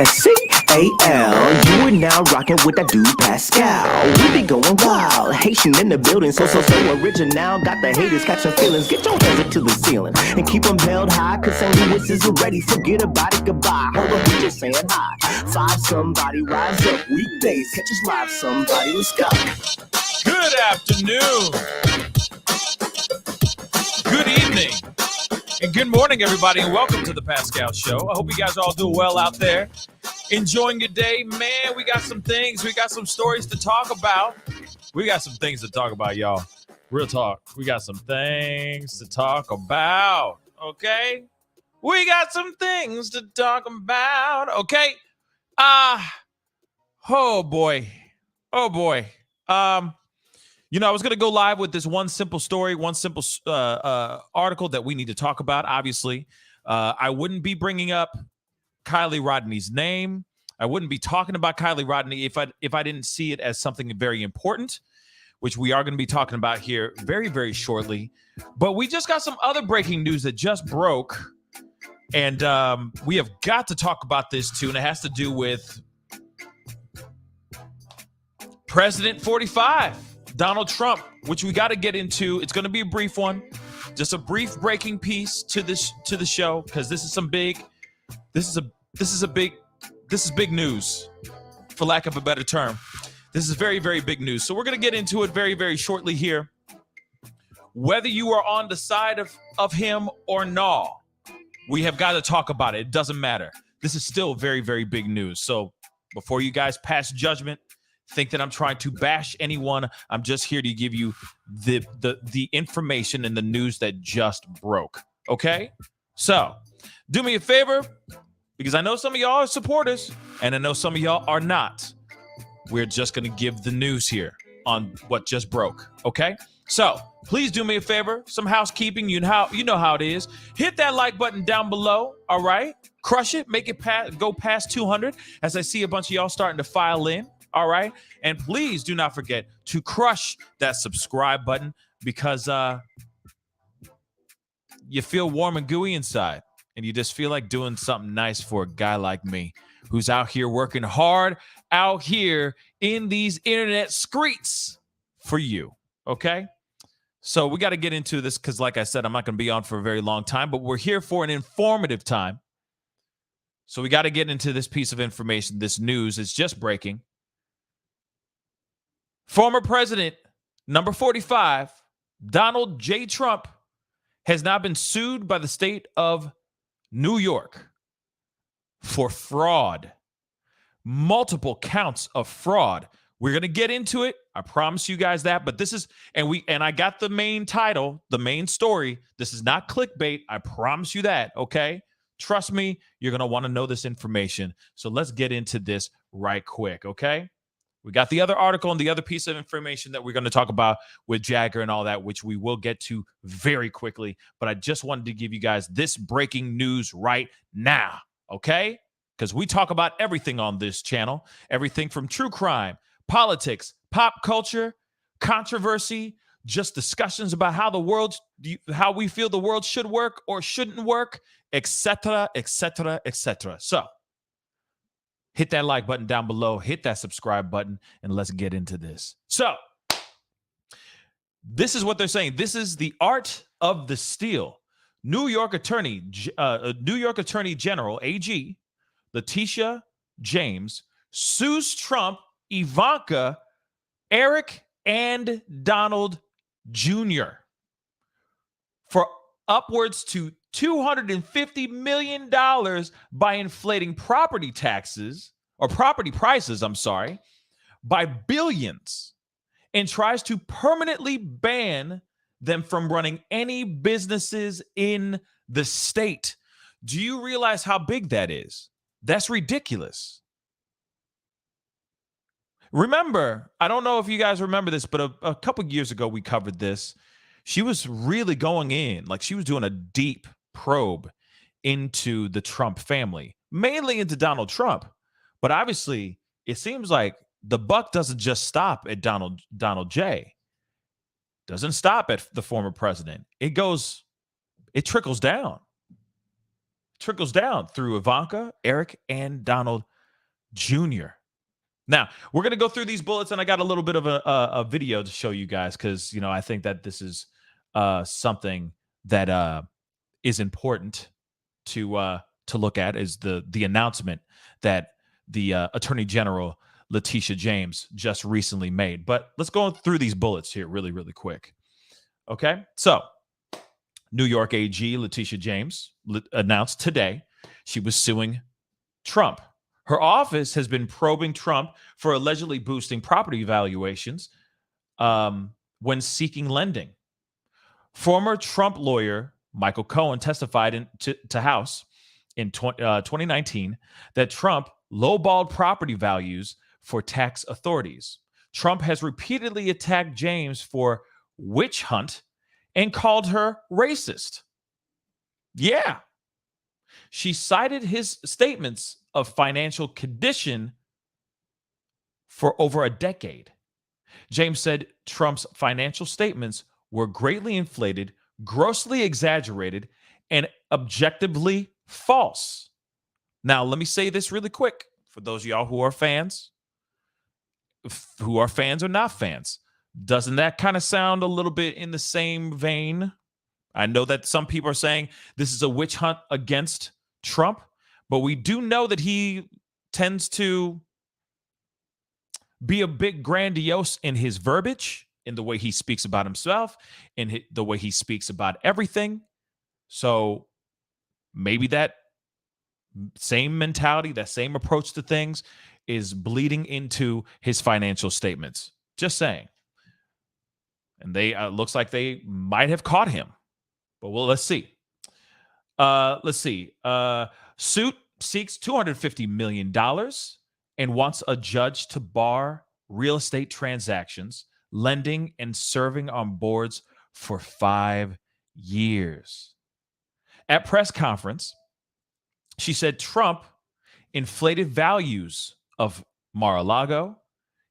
Pascal. You are now rocking with that dude Pascal. We be going wild, Haitian in the building, so original. Got the haters catching feelings. Get your hands up to the ceiling and keep them held high, cause St. Louis is ready. Forget about it, goodbye. Hold on, we just saying hi. Five somebody, rise up weekdays. Catch us live, somebody, let's go. Good afternoon. Good evening. And good morning, everybody, and welcome to the Pascal Show. I hope you guys are all doing well out there. Enjoying your day. Man, we got some things. We got some stories to talk about. We got some things to talk about, y'all. Real talk. We got some things to talk about, okay? We got some things to talk about, okay? Oh, boy. Oh, boy. I was going to go live with this one simple story, one simple article that we need to talk about. Obviously, I wouldn't be bringing up Kiely Rodni's name. I wouldn't be talking about Kiely Rodni if I didn't see it as something very important, which we are going to be talking about here very, very shortly. But we just got some other breaking news that just broke, and we have got to talk about this too, and it has to do with President 45. Donald Trump, which we got to get into. It's going to be a brief one, just a brief breaking piece to the show, because this is big news, for lack of a better term. This is very, very big news. So we're going to get into it very, very shortly here. Whether you are on the side of him or not, we have got to talk about it. It doesn't matter. This is still very, very big news. So before you guys pass judgment, think that I'm trying to bash anyone, I'm just here to give you the information and the news that just broke. Okay? So, do me a favor, because I know some of y'all are supporters, and I know some of y'all are not. We're just going to give the news here on what just broke. Okay? So, please do me a favor, some housekeeping. You know how it is. Hit that like button down below, all right? Crush it, make it go past 200, as I see a bunch of y'all starting to file in. All right. And please do not forget to crush that subscribe button, because you feel warm and gooey inside, and you just feel like doing something nice for a guy like me, who's out here working hard out here in these internet streets for you. Okay. So we got to get into this, because like I said, I'm not going to be on for a very long time, but we're here for an informative time. So we got to get into this piece of information. This news is just breaking. Former President, number 45, Donald J. Trump, has now been sued by the state of New York for fraud. Multiple counts of fraud. We're going to get into it. I promise you guys that. But this is, and I got the main title, the main story. This is not clickbait. I promise you that, okay? Trust me, you're going to want to know this information. So let's get into this right quick, okay? We got the other article and the other piece of information that we're going to talk about with Jagger and all that, which we will get to very quickly. But I just wanted to give you guys this breaking news right now, okay? Because we talk about everything on this channel, everything from true crime, politics, pop culture, controversy, just discussions about how we feel the world should work or shouldn't work, etc., etc., etc. So, hit that like button down below, hit that subscribe button, and let's get into this. So, this is what they're saying. This is the art of the steal. New York Attorney General, AG, Letitia James, sues Trump, Ivanka, Eric, and Donald Jr. for upwards to $250 million by inflating property prices, by billions, and tries to permanently ban them from running any businesses in the state. Do you realize how big that is? That's ridiculous. Remember, I don't know if you guys remember this, but a couple years ago we covered this. She was really going in, like she was doing a deep probe into the Trump family, mainly into Donald Trump. But obviously, it seems like the buck doesn't just stop at Donald J. Doesn't stop at the former president. It trickles down. Trickles down through Ivanka, Eric, and Donald Jr. Now, we're going to go through these bullets, and I got a little bit of a video to show you guys because, I think that this is something that is important to look at, is the announcement that the Attorney General Letitia James just recently made. But let's go through these bullets here really, really quick. Okay, so New York AG Letitia James announced today she was suing Trump. Her office has been probing Trump for allegedly boosting property valuations when seeking lending. Former Trump lawyer Michael Cohen testified to House in 2019 that Trump lowballed property values for tax authorities. Trump has repeatedly attacked James for witch hunt and called her racist. Yeah. She cited his statements of financial condition for over a decade. James said Trump's financial statements were greatly inflated, grossly exaggerated, and objectively false. Now, let me say this really quick for those of y'all who are fans or not fans. Doesn't that kind of sound a little bit in the same vein? I know that some people are saying this is a witch hunt against Trump, but we do know that he tends to be a bit grandiose in his verbiage, in the way he speaks about himself, in the way he speaks about everything. So maybe that same mentality, that same approach to things is bleeding into his financial statements. Just saying. And they looks like they might have caught him. But let's see. Suit seeks $250 million and wants a judge to bar real estate transactions, lending, and serving on boards for 5 years. At press conference, she said Trump inflated values of Mar-a-Lago,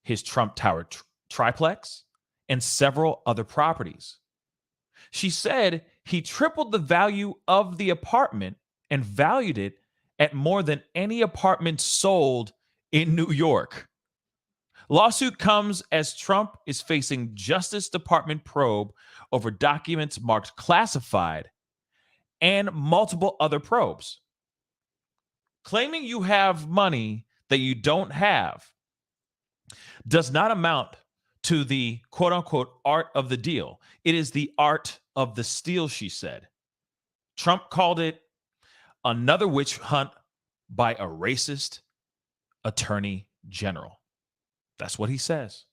his Trump Tower triplex, and several other properties. She said he tripled the value of the apartment and valued it at more than any apartment sold in New York. Lawsuit comes as Trump is facing Justice Department probe over documents marked classified and multiple other probes. Claiming you have money that you don't have does not amount to the quote unquote art of the deal. It is the art of the steal, she said. Trump called it another witch hunt by a racist attorney general. That's what he says.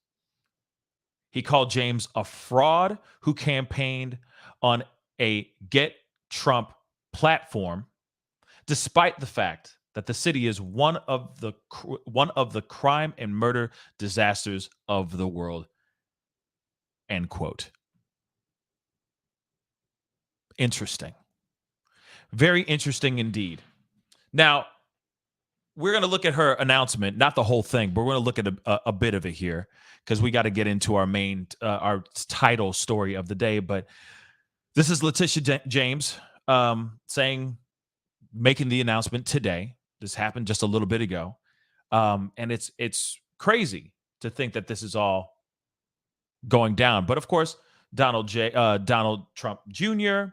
He called James a fraud who campaigned on a Get Trump platform, despite the fact that the city is one of the crime and murder disasters of the world. End quote. Interesting. Very interesting indeed. Now, we're going to look at her announcement, not the whole thing, but we're going to look at a bit of it here because we got to get into our main, our title story of the day. But this is Letitia James making the announcement today. This happened just a little bit ago. And it's crazy to think that this is all going down. But of course, Donald Trump Jr.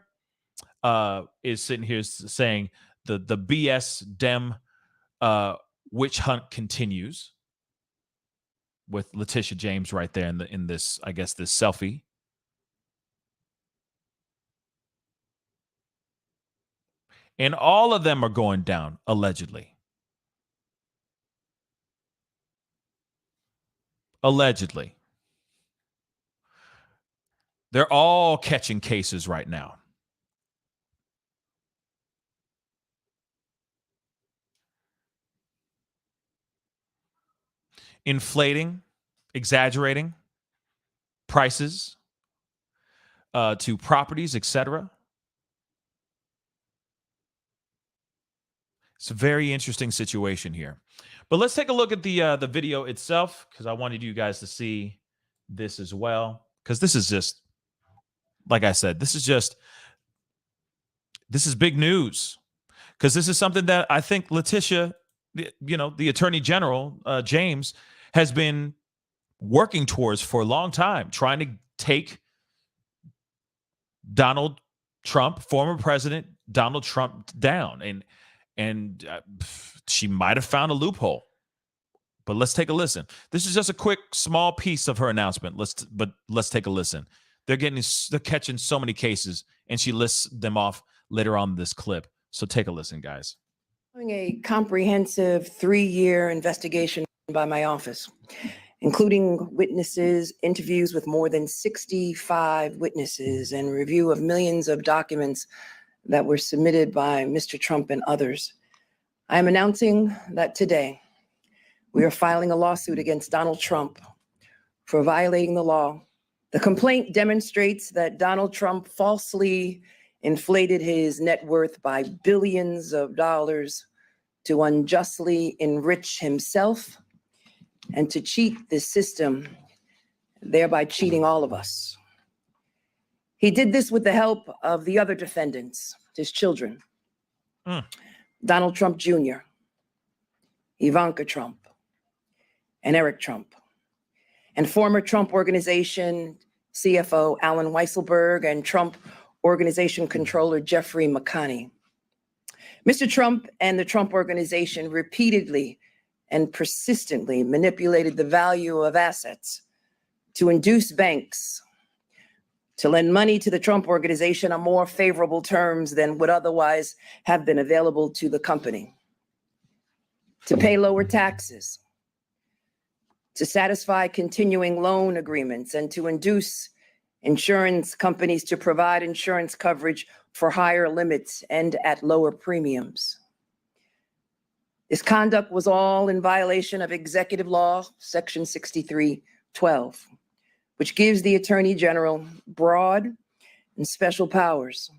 Is sitting here saying the BS Dem witch hunt continues with Letitia James right there in this, I guess, this selfie. And all of them are going down, allegedly. Allegedly. They're all catching cases right now. Inflating, exaggerating prices to properties, etc. It's a very interesting situation here. But let's take a look at the video itself, because I wanted you guys to see this as well. Because this is just, like I said, this is big news. Because this is something that I think Letitia the Attorney General, James, has been working towards for a long time, trying to take Donald Trump, former President Donald Trump, down. And she might have found a loophole. But let's take a listen. This is just a quick, small piece of her announcement. Let's take a listen. They're catching so many cases, and she lists them off later on in this clip. So take a listen, guys. Doing a comprehensive 3-year investigation by my office, including witnesses, interviews with more than 65 witnesses, and review of millions of documents that were submitted by Mr. Trump and others. I am announcing that today we are filing a lawsuit against Donald Trump for violating the law. The complaint demonstrates that Donald Trump falsely inflated his net worth by billions of dollars to unjustly enrich himself and to cheat the system, thereby cheating all of us. He did this with the help of the other defendants, his children, Donald Trump Jr., Ivanka Trump, and Eric Trump, and former Trump Organization CFO Alan Weisselberg and Trump Organization Controller Jeffrey McConney. Mr. Trump and the Trump Organization repeatedly and persistently manipulated the value of assets to induce banks to lend money to the Trump Organization on more favorable terms than would otherwise have been available to the company, to pay lower taxes, to satisfy continuing loan agreements, and to induce insurance companies to provide insurance coverage for higher limits and at lower premiums. This conduct was all in violation of Executive Law, Section 6312, which gives the Attorney General broad and special powers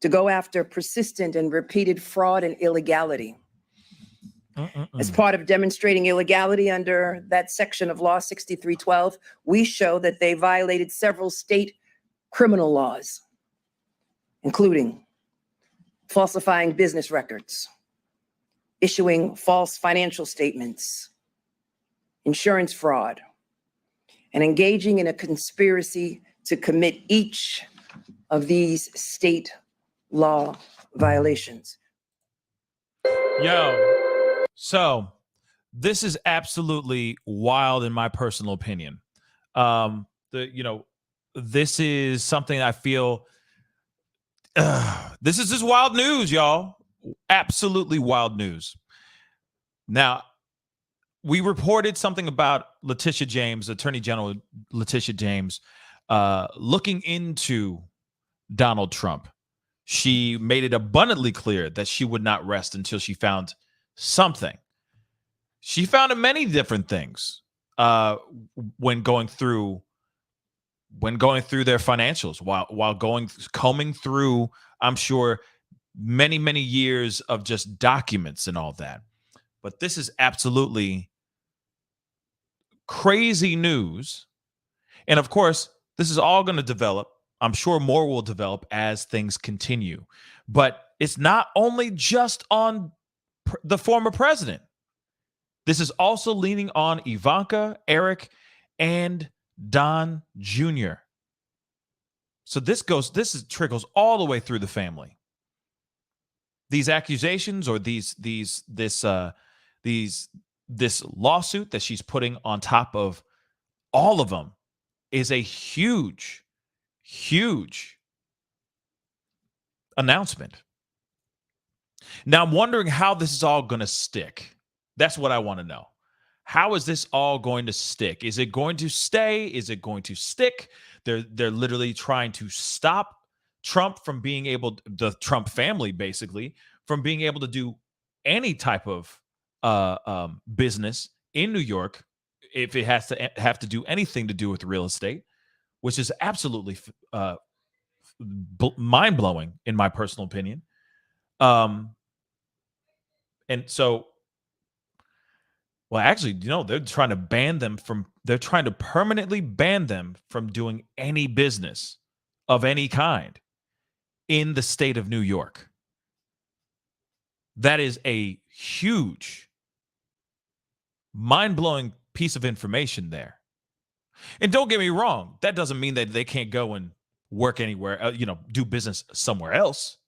to go after persistent and repeated fraud and illegality. As part of demonstrating illegality under that section of Law 6312, we show that they violated several state criminal laws, including falsifying business records, issuing false financial statements, insurance fraud, and engaging in a conspiracy to commit each of these state law violations. So this is absolutely wild in my personal opinion. This is something I feel, this is just wild news, y'all. Absolutely wild news. Now, we reported something about Letitia James, Attorney General Letitia James, looking into Donald Trump. She made it abundantly clear that she would not rest until she found something. She found many different things when going through their financials, while combing through, I'm sure, many years of just documents and all that. But this is absolutely crazy news. And of course, this is all going to develop. I'm sure more will develop as things continue. But it's not only just on the former president. This is also leaning on Ivanka, Eric, and Don Jr. So this trickles all the way through the family. These accusations or this lawsuit that she's putting on top of all of them is a huge announcement. Now, I'm wondering how this is all going to stick. That's what I want to know. How is this all going to stick? Is it going to stay? Is it going to stick? They're literally trying to stop Trump from being able, the Trump family basically, from being able to do any type of business in New York if it has to have to do anything to do with real estate, which is absolutely mind-blowing in my personal opinion. And so, well, actually, they're trying to permanently ban them from doing any business of any kind in the state of New York. That is a huge, mind-blowing piece of information there. And don't get me wrong, that doesn't mean that they can't go and work anywhere, do business somewhere else.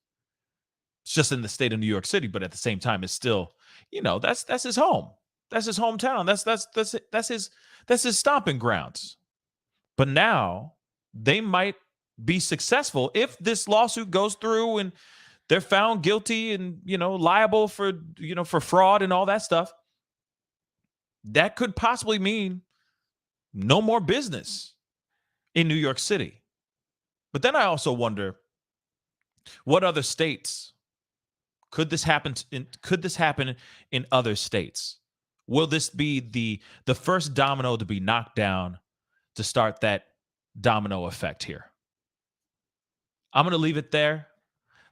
It's just in the state of New York City, but at the same time, it's still, that's his home. That's his hometown. That's his stomping grounds. But now they might be successful if this lawsuit goes through and they're found guilty and, liable for fraud and all that stuff. That could possibly mean no more business in New York City. But then I also wonder, what other states could this happen in? Could this happen in other states? Will this be the first domino to be knocked down to start that domino effect here? I'm going to leave it there.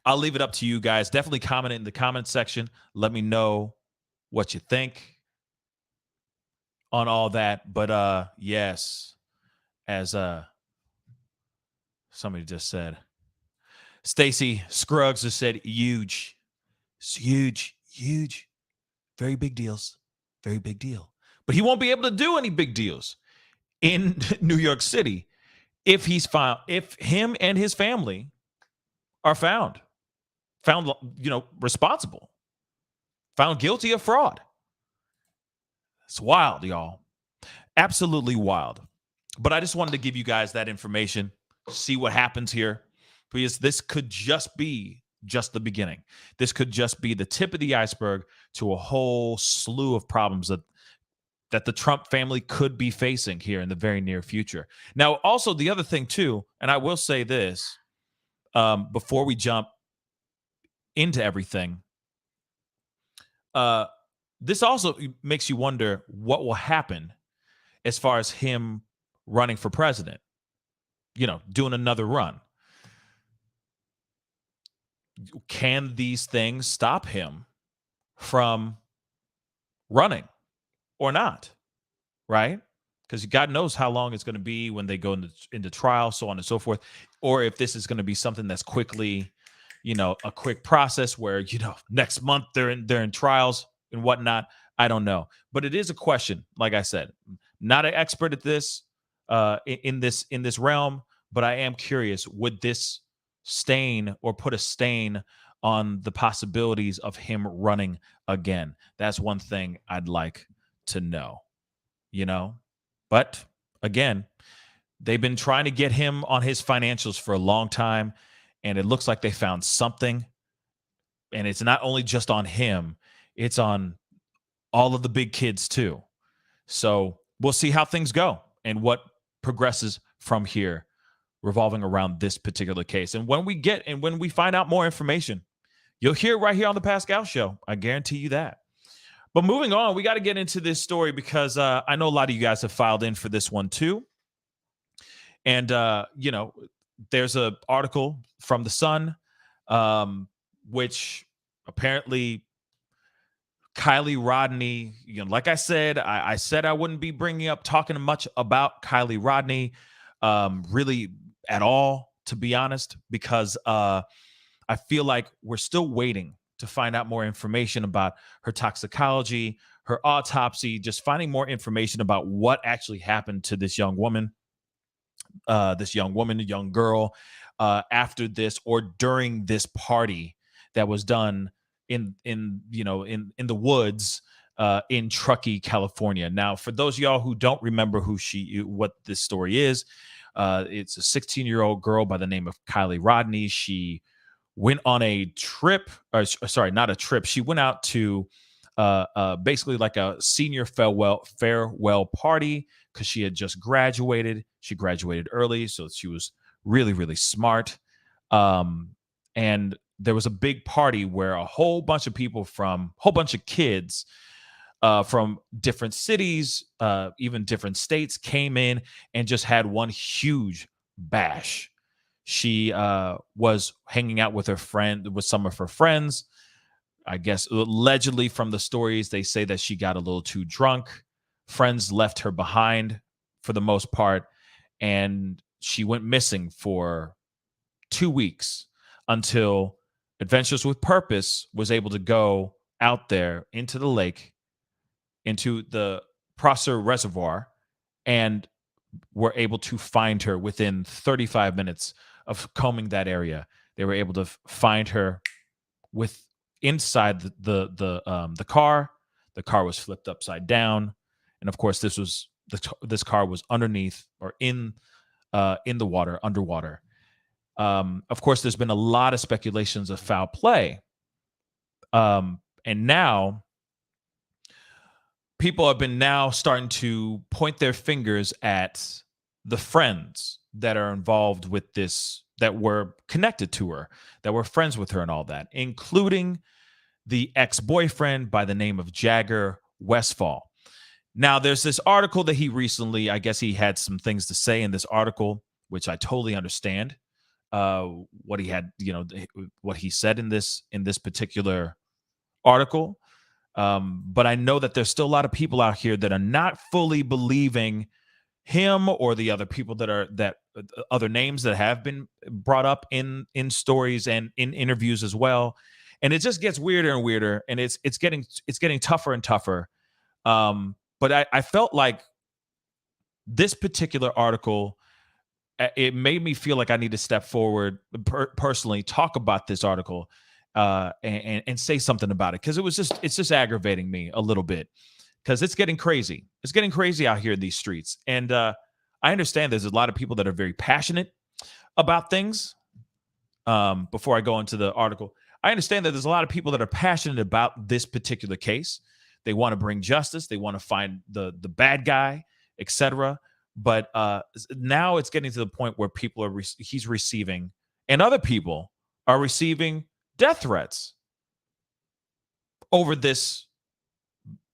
I'll leave it up to you guys. Definitely comment in the comment section. Let me know what you think on all that. But yes, as somebody just said, Stacy Scruggs just said huge. It's huge. Very big deals. Very big deal. But he won't be able to do any big deals in New York City if him and his family are found responsible, found guilty of fraud. It's wild, y'all. Absolutely wild. But I just wanted to give you guys that information, see what happens here, because this could just be the beginning. This could just be the tip of the iceberg to a whole slew of problems that the Trump family could be facing here in the very near future. Now, also the other thing too, and I will say this before we jump into everything, this also makes you wonder what will happen as far as him running for president, doing another run. Can these things stop him from running or not? Right? Because God knows how long it's going to be when they go into trial, so on and so forth. Or if this is going to be something that's quickly, a quick process where, next month they're in trials and whatnot. I don't know. But it is a question, like I said, not an expert at this, in this realm, but I am curious, would this stain or put a stain on the possibilities of him running again? That's one thing I'd like to know, But again, they've been trying to get him on his financials for a long time, and it looks like they found something. And it's not only just on him, it's on all of the big kids too. So we'll see how things go and what progresses from here revolving around this particular case. And when we find out more information, you'll hear it right here on the Pascal Show. I guarantee you that. But moving on, we got to get into this story because I know a lot of you guys have filed in for this one too. And, there's an article from The Sun, which apparently Kiely Rodni, like I said, I said I wouldn't be talking much about Kiely Rodni really at all, to be honest, because I feel like we're still waiting to find out more information about her toxicology, her autopsy, just finding more information about what actually happened to this young woman, a young girl, after this or during this party that was done in the woods in Truckee, California. Now, for those of y'all who don't remember what this story is, it's a 16-year-old girl by the name of Kiely Rodni. She went on a trip, not a trip. She went out to basically like a senior farewell party because she had just graduated. She graduated early, so she was really, really smart. And there was a big party where a whole bunch of kids from different cities, even different states, came in and just had one huge bash. She was hanging out with some of her friends. I guess allegedly from the stories, they say that she got a little too drunk. Friends left her behind for the most part, and she went missing for 2 weeks until Adventures with Purpose was able to go out there into the lake, into the Prosser Reservoir, and were able to find her within 35 minutes of combing that area. They were able to find her with inside the car. The car was flipped upside down, and of course, this car was underneath or in the water, underwater. Of course, there's been a lot of speculations of foul play, and now people have been now starting to point their fingers at the friends that are involved with this, that were connected to her, that were friends with her and all that, including the ex-boyfriend by the name of Jagger Westfall. Now, there's this article that he recently, I guess he had some things to say in this article, which I totally understand. What he had, what he said in this particular article. But I know that there's still a lot of people out here that are not fully believing him or the other people that other names that have been brought up in stories and in interviews as well. And it just gets weirder and weirder, and it's getting tougher and tougher. But I felt like this particular article, it made me feel like I need to step forward personally, talk about this article, and say something about it, because it's just aggravating me a little bit, because it's getting crazy. It's getting crazy out here in these streets, and I understand there's a lot of people that are very passionate about things. Before I go into the article, I understand that there's a lot of people that are passionate about this particular case. They want to bring justice. They want to find the bad guy, etc. But now it's getting to the point where he's receiving, and other people are receiving, death threats over this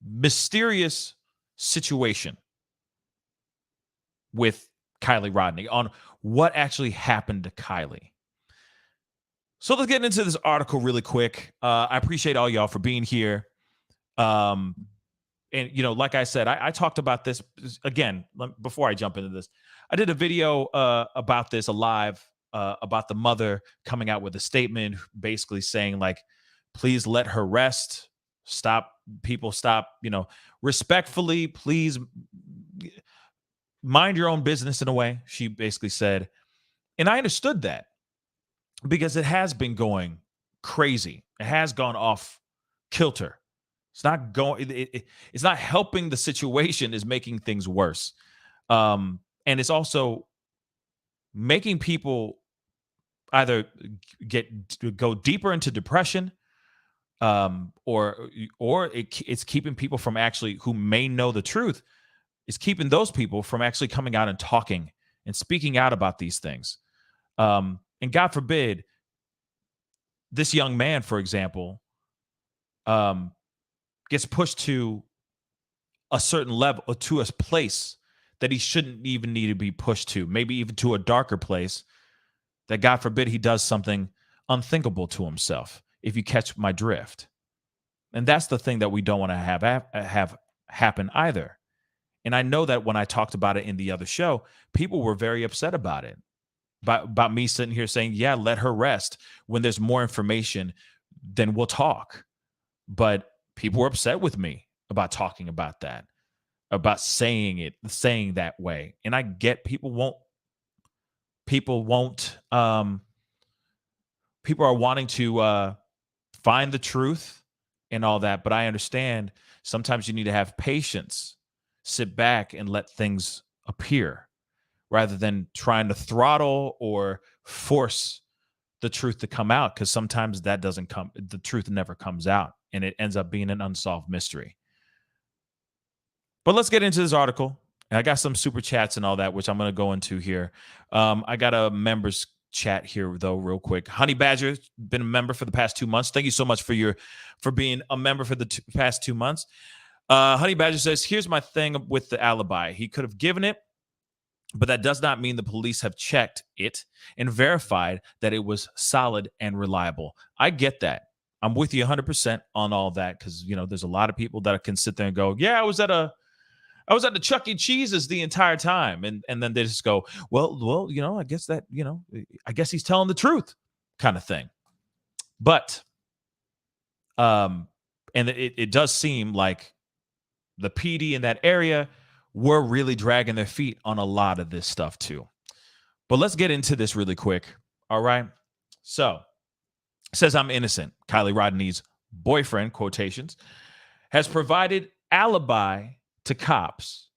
mysterious situation with Kiely Rodni, on what actually happened to Kiely. So let's get into this article really quick. I appreciate all y'all for being here. And, like I said, I talked about this again before I jump into this. I did a video about this, live, about the mother coming out with a statement basically saying, like, please let her rest. Stop, respectfully, please mind your own business in a way, she basically said. And I understood that, because it has been going crazy. It has gone off kilter. It's not going. It's not helping the situation. Is making things worse, and it's also making people either go deeper into depression, or it's keeping people from actually, who may know the truth, is keeping those people from actually coming out and talking and speaking out about these things. And God forbid, this young man, for example, gets pushed to a certain level, or to a place that he shouldn't even need to be pushed to, maybe even to a darker place, that God forbid he does something unthinkable to himself, if you catch my drift. And that's the thing that we don't want to have happen either. And I know that when I talked about it in the other show, people were very upset about it, about me sitting here saying, yeah, let her rest. When there's more information, then we'll talk. But people were upset with me about talking about that, about saying that way. And I get people are wanting to find the truth and all that. But I understand sometimes you need to have patience, sit back and let things appear, rather than trying to throttle or force the truth to come out, because sometimes the truth never comes out, and it ends up being an unsolved mystery. But let's get into this article. And I got some super chats and all that, which I'm going to go into here. I got a members chat here, though, real quick. Honey Badger, been a member for the past 2 months. Thank you so much for being a member for the past 2 months. Honey Badger says, here's my thing with the alibi. He could have given it, but that does not mean the police have checked it and verified that it was solid and reliable. I get that. I'm with you 100% on all that, because, there's a lot of people that can sit there and go, yeah, I was at the Chuck E. Cheese's the entire time. And then they just go, well, I guess that, I guess he's telling the truth, kind of thing. But And it does seem like the PD in that area were really dragging their feet on a lot of this stuff too. But let's get into this really quick. All right. So it says, I'm innocent. Kiely Rodni's boyfriend, quotations, has provided alibi to cops,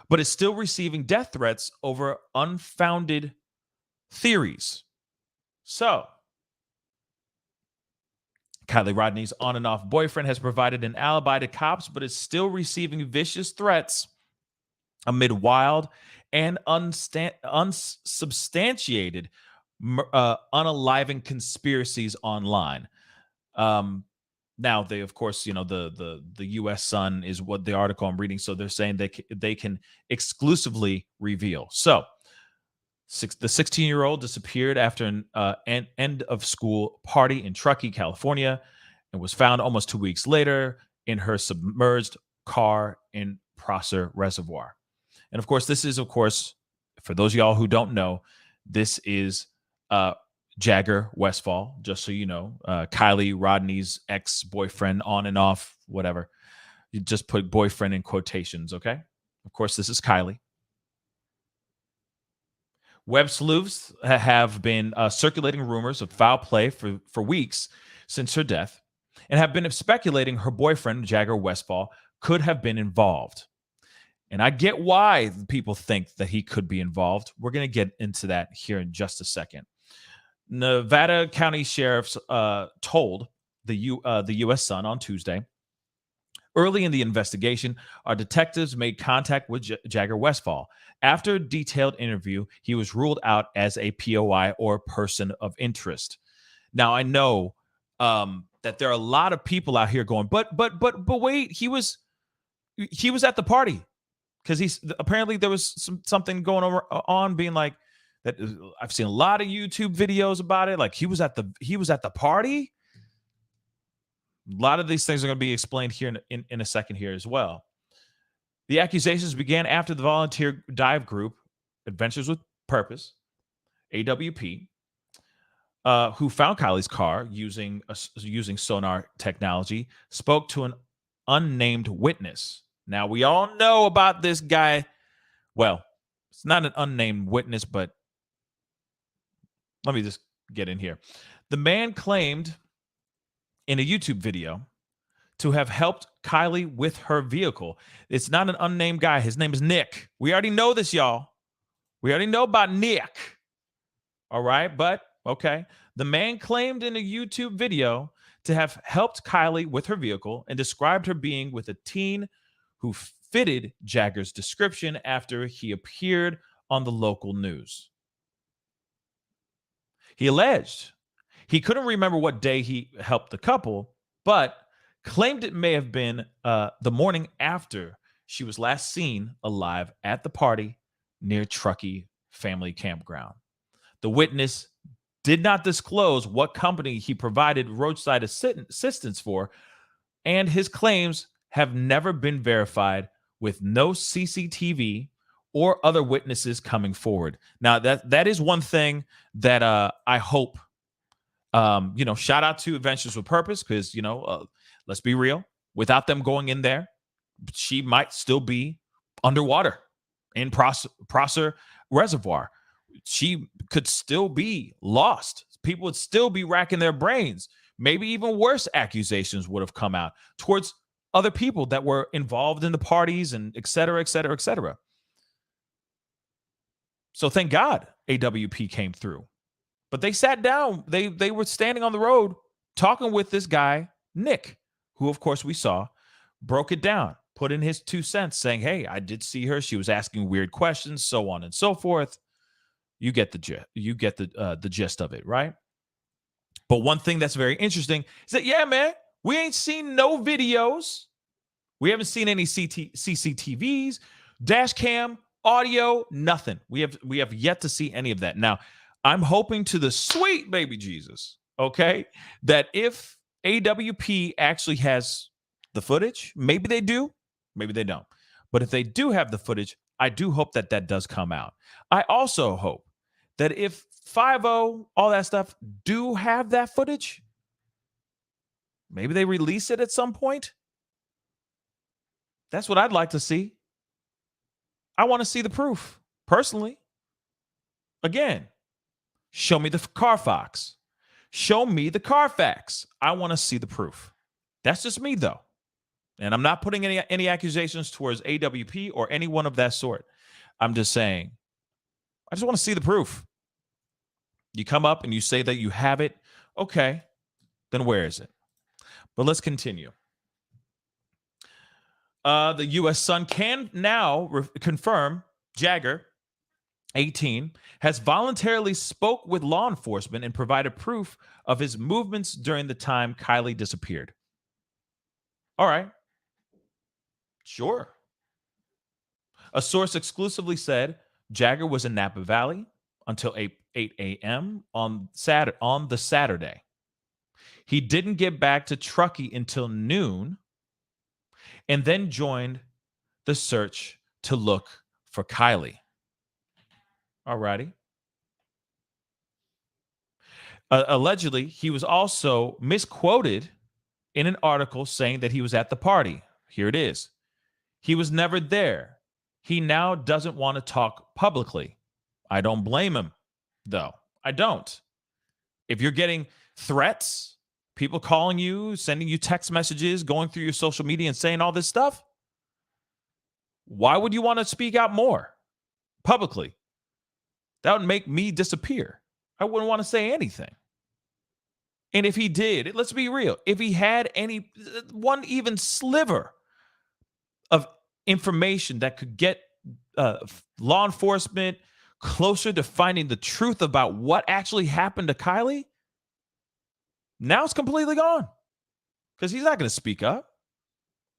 but is still receiving death threats over unfounded theories. So Kiely Rodni's on and off boyfriend has provided an alibi to cops, but is still receiving vicious threats amid wild and unsubstantiated unaliving conspiracies online. Now they, of course, the U.S. Sun is what the article I'm reading. So they're saying they can exclusively reveal. So the 16-year-old disappeared after an end of school party in Truckee, California, and was found almost 2 weeks later in her submerged car in Prosser Reservoir. And of course, this is, of course, for those of y'all who don't know, this is Jagger Westfall, just so you know, Kiely Rodni's ex-boyfriend, on and off, whatever. You just put boyfriend in quotations, okay? Of course, this is Kiely. Web sleuths have been circulating rumors of foul play for weeks since her death and have been speculating her boyfriend, Jagger Westfall, could have been involved. And I get why people think that he could be involved. We're going to get into that here in just a second. Nevada County sheriffs told the U.S. Sun on Tuesday. Early in the investigation, our detectives made contact with Jagger Westfall. After a detailed interview, he was ruled out as a POI, or person of interest. Now, I know that there are a lot of people out here going, but wait, he was at the party, because apparently there was something going on being like that. I've seen a lot of YouTube videos about it. Like he was at the party. A lot of these things are going to be explained here in a second here as well. The accusations began after the volunteer dive group, Adventures with Purpose, AWP, who found Kiely's car using sonar technology, spoke to an unnamed witness. Now, we all know about this guy. Well, it's not an unnamed witness, but let me just get in here. The man claimed in a YouTube video to have helped Kiely with her vehicle. It's not an unnamed guy. His name is Nick. We already know this, y'all. We already know about Nick. All right, but okay. The man claimed in a YouTube video to have helped Kiely with her vehicle and described her being with a teen who fitted Jagger's description after he appeared on the local news. He alleged he couldn't remember what day he helped the couple, but claimed it may have been the morning after she was last seen alive at the party near Truckee Family Campground. The witness did not disclose what company he provided roadside assistance for, and his claims have never been verified, with no CCTV or other witnesses coming forward. Now, that is one thing that I hope, shout out to Adventures with Purpose, because, let's be real, without them going in there, she might still be underwater in Prosser Reservoir. She could still be lost. People would still be racking their brains. Maybe even worse accusations would have come out towards other people that were involved in the parties, and et cetera, et cetera, et cetera. So thank God AWP came through. But they sat down. They were standing on the road talking with this guy, Nick, who, of course, we saw, broke it down, put in his 2 cents saying, hey, I did see her. She was asking weird questions, so on and so forth. You get the gist of it, right? But one thing that's very interesting is that, yeah, man, we ain't seen no videos. We haven't seen any CCTVs, dash cam, audio, nothing. We have yet to see any of that. Now, I'm hoping to the sweet baby Jesus, okay, that if AWP actually has the footage, maybe they do, maybe they don't. But if they do have the footage, I do hope that does come out. I also hope that if 50, all that stuff, do have that footage, Maybe they release it at some point. That's what I'd like to see. I want to see the proof, personally. Again, show me the Carfax. Show me the Carfax. I want to see the proof. That's just me, though. And I'm not putting any accusations towards AWP or anyone of that sort. I'm just saying, I just want to see the proof. You come up and you say that you have it. Okay, then where is it? But let's continue. The U.S. Sun can now confirm Jagger, 18, has voluntarily spoke with law enforcement and provided proof of his movements during the time Kiely disappeared. All right. Sure. A source exclusively said Jagger was in Napa Valley until 8 a.m. on the Saturday. He didn't get back to Truckee until noon and then joined the search to look for Kiely. All righty. Allegedly, he was also misquoted in an article saying that he was at the party. Here it is. He was never there. He now doesn't want to talk publicly. I don't blame him, though. I don't. If you're getting threats, people calling you, sending you text messages, going through your social media and saying all this stuff, why would you want to speak out more publicly? That would make me disappear. I wouldn't want to say anything. And if he did, let's be real, if he had any one even sliver of information that could get law enforcement closer to finding the truth about what actually happened to Kiely, now it's completely gone because he's not going to speak up.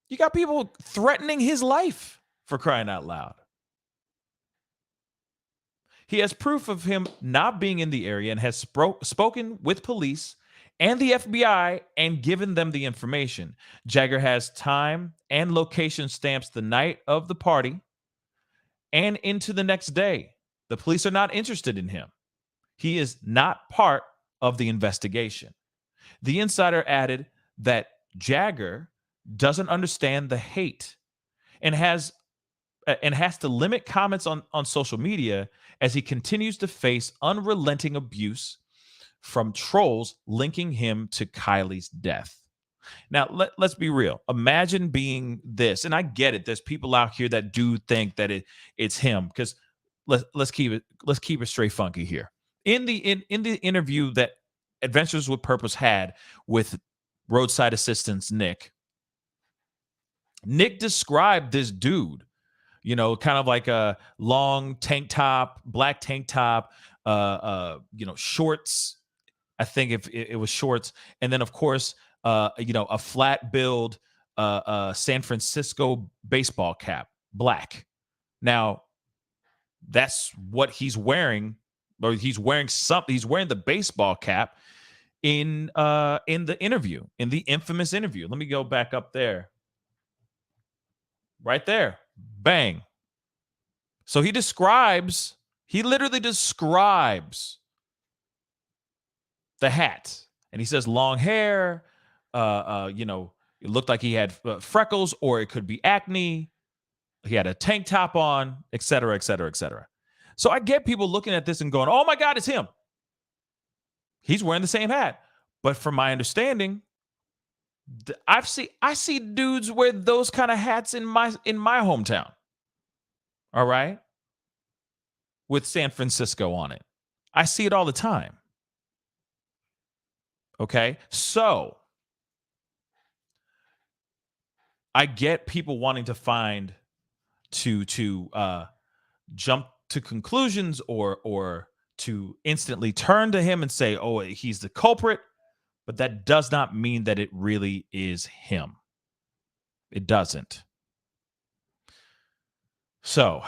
You got people threatening his life, for crying out loud. He has proof of him not being in the area and has spoken with police and the FBI and given them the information. Jagger has time and location stamps the night of the party and into the next day. The police are not interested in him. He is not part of the investigation. The insider added that Jagger doesn't understand the hate and has to limit comments on social media as he continues to face unrelenting abuse from trolls linking him to Kiely's death. Now, let's be real. Imagine being this, and I get it. There's people out here that do think that it's him, because let's keep it straight funky here. In the interview that Adventures with Purpose had with roadside assistance Nick described this dude, kind of like a long tank top, black tank top, shorts. I think if it was shorts, and then of course, a flat build, San Francisco baseball cap, black. Now, that's what he's wearing, or he's wearing something. He's wearing the baseball cap in the interview, in the infamous interview. Let me go back up there. Right there. Bang. So he literally describes the hat. And he says long hair, it looked like he had freckles, or it could be acne. He had a tank top on, et cetera, et cetera, et cetera. So I get people looking at this and going, oh my God, it's him. He's wearing the same hat. But from my understanding, I see dudes wear those kind of hats in my hometown. All right? With San Francisco on it. I see it all the time. Okay? So I get people wanting to jump to conclusions or to instantly turn to him and say, oh, he's the culprit. But that does not mean that it really is him. It doesn't. So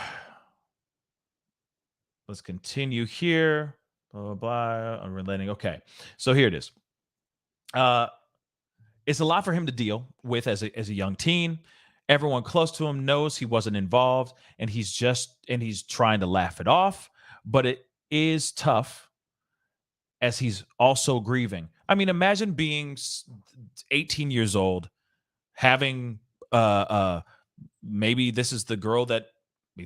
let's continue here. Blah, blah, blah. Unrelenting. Okay. So here it is. It's a lot for him to deal with as a young teen. Everyone close to him knows he wasn't involved, and he's trying to laugh it off. But it is tough, as he's also grieving. I mean, imagine being 18 years old, having maybe this is the girl that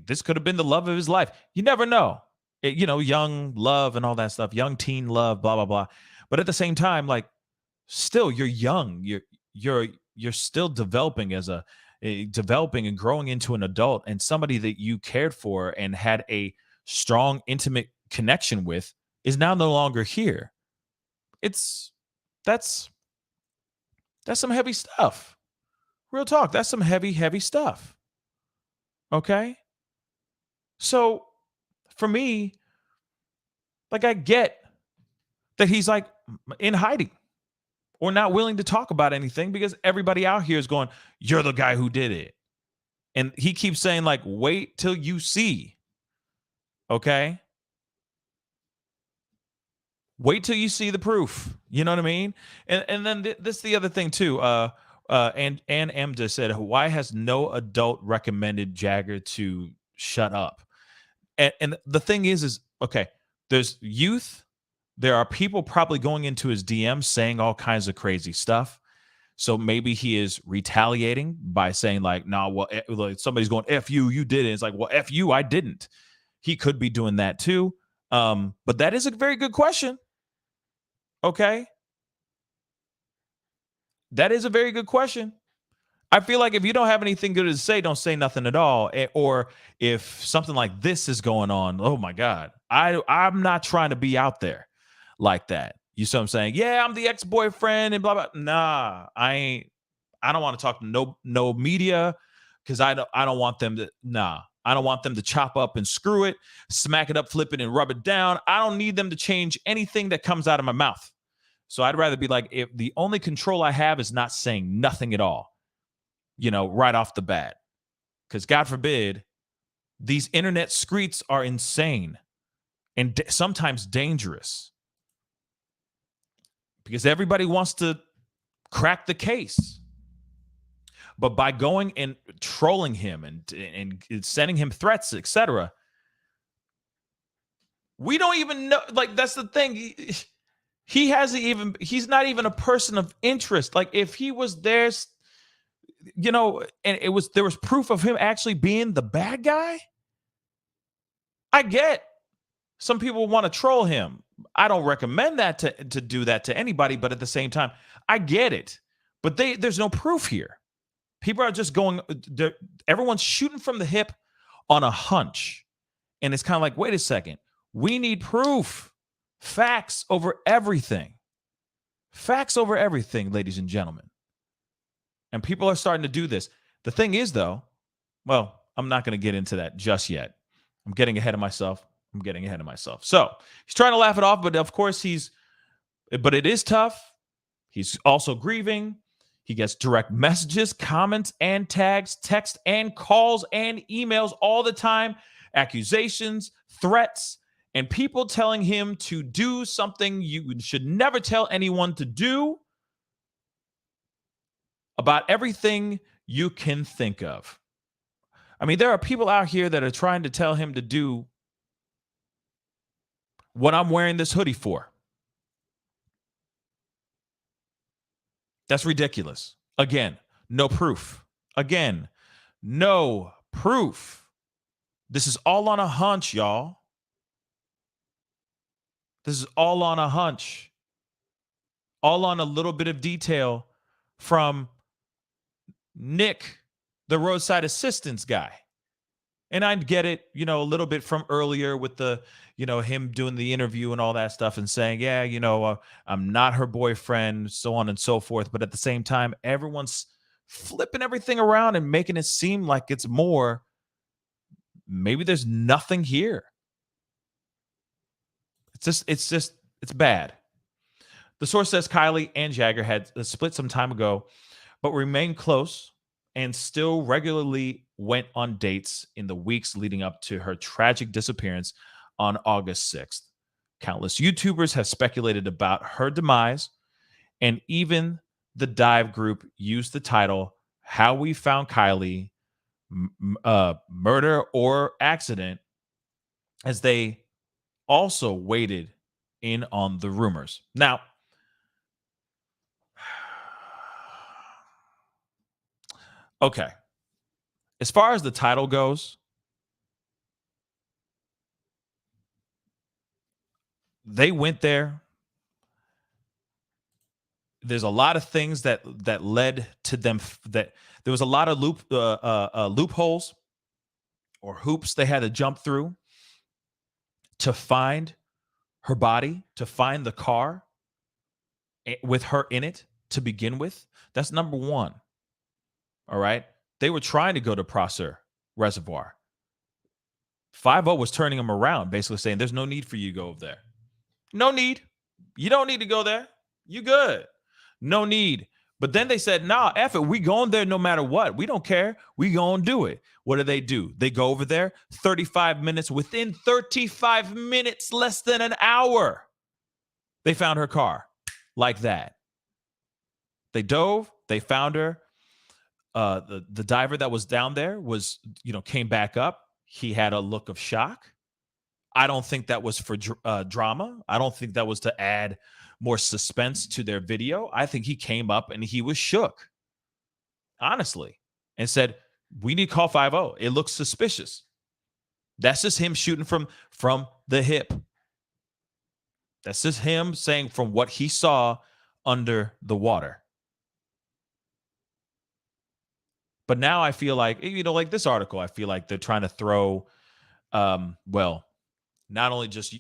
this could have been the love of his life. You never know. Young love and all that stuff, young teen love, blah blah blah. But at the same time, like, still, you're young. You're still developing as developing and growing into an adult, and somebody that you cared for and had a strong, intimate connection with is now no longer here. That's some heavy stuff. Real talk. That's some heavy stuff. Okay. So for me, like, I get that he's like in hiding or not willing to talk about anything because everybody out here is going, you're the guy who did it. And he keeps saying, like, wait till you see. Okay. Wait till you see the proof. You know what I mean? And then this is the other thing too. And M just said, why has no adult recommended Jagger to shut up? And the thing is okay, there's youth. There are people probably going into his DMs saying all kinds of crazy stuff. So maybe he is retaliating by saying, like, nah, well, like somebody's going, F you, you did it. It's like, well, F you, I didn't. He could be doing that too. But that is a very good question. Okay. That is a very good question. I feel like if you don't have anything good to say, don't say nothing at all. Or if something like this is going on, oh my God, I'm not trying to be out there like that. You see what I'm saying? Yeah, I'm the ex-boyfriend and blah blah. Nah, I ain't. I don't want to talk to no media because I don't want them to. Nah, I don't want them to chop up and screw it, smack it up, flip it, and rub it down. I don't need them to change anything that comes out of my mouth. So I'd rather be like, if the only control I have is not saying nothing at all, right off the bat. Because God forbid, these internet streets are insane and sometimes dangerous. Because everybody wants to crack the case. But by going and trolling him and sending him threats, etc., we don't even know. Like, that's the thing. He's not even a person of interest. Like, if he was there, and there was proof of him actually being the bad guy. I get some people want to troll him. I don't recommend that to do that to anybody, but at the same time, I get it. But there's no proof here. People are just going, everyone's shooting from the hip on a hunch. And it's kind of like, wait a second. We need proof. Facts over everything. Facts over everything, ladies and gentlemen. And people are starting to do this. The thing is, though, well, I'm not going to get into that just yet. I'm getting ahead of myself. So he's trying to laugh it off, but of course but it is tough. He's also grieving. He gets direct messages, comments, and tags, text and calls and emails all the time, accusations, threats, and people telling him to do something you should never tell anyone to do about everything you can think of. I mean, there are people out here that are trying to tell him to do what I'm wearing this hoodie for. That's ridiculous. Again, no proof. This is all on a hunch, y'all. This is all on a hunch. All on a little bit of detail from Nick, the roadside assistance guy. And I get it, a little bit from earlier with the, him doing the interview and all that stuff and saying, yeah, I'm not her boyfriend, so on and so forth. But at the same time, everyone's flipping everything around and making it seem like it's more. Maybe there's nothing here. It's bad. The source says Kiely and Jagger had split some time ago, but remained close and still regularly went on dates in the weeks leading up to her tragic disappearance on August 6th. Countless YouTubers have speculated about her demise, and even the dive group used the title How We Found Kiely, Murder or Accident, as they also weighted in on the rumors. Now, Okay. As far as the title goes, they went there. There's a lot of things that led to them, that there was a lot of loopholes or hoops they had to jump through to find her body, to find the car with her in it to begin with. That's number one. All right. They were trying to go to Prosser Reservoir. 5-0 was turning them around, basically saying there's no need for you to go over there. No need. You don't need to go there. You good. No need. But then they said, nah, F it. We going there no matter what. We don't care. We going to do it. What do? They go over there 35 minutes. Within 35 minutes, less than an hour, they found her car like that. They dove. They found her. The diver that was down there was, came back up. He had a look of shock. I don't think that was for drama. I don't think that was to add more suspense to their video. I think he came up and he was shook, honestly, and said, we need to call 5-0. It looks suspicious. That's just him shooting from the hip. That's just him saying from what he saw under the water. But now I feel like, like this article, I feel like they're trying to throw, not only just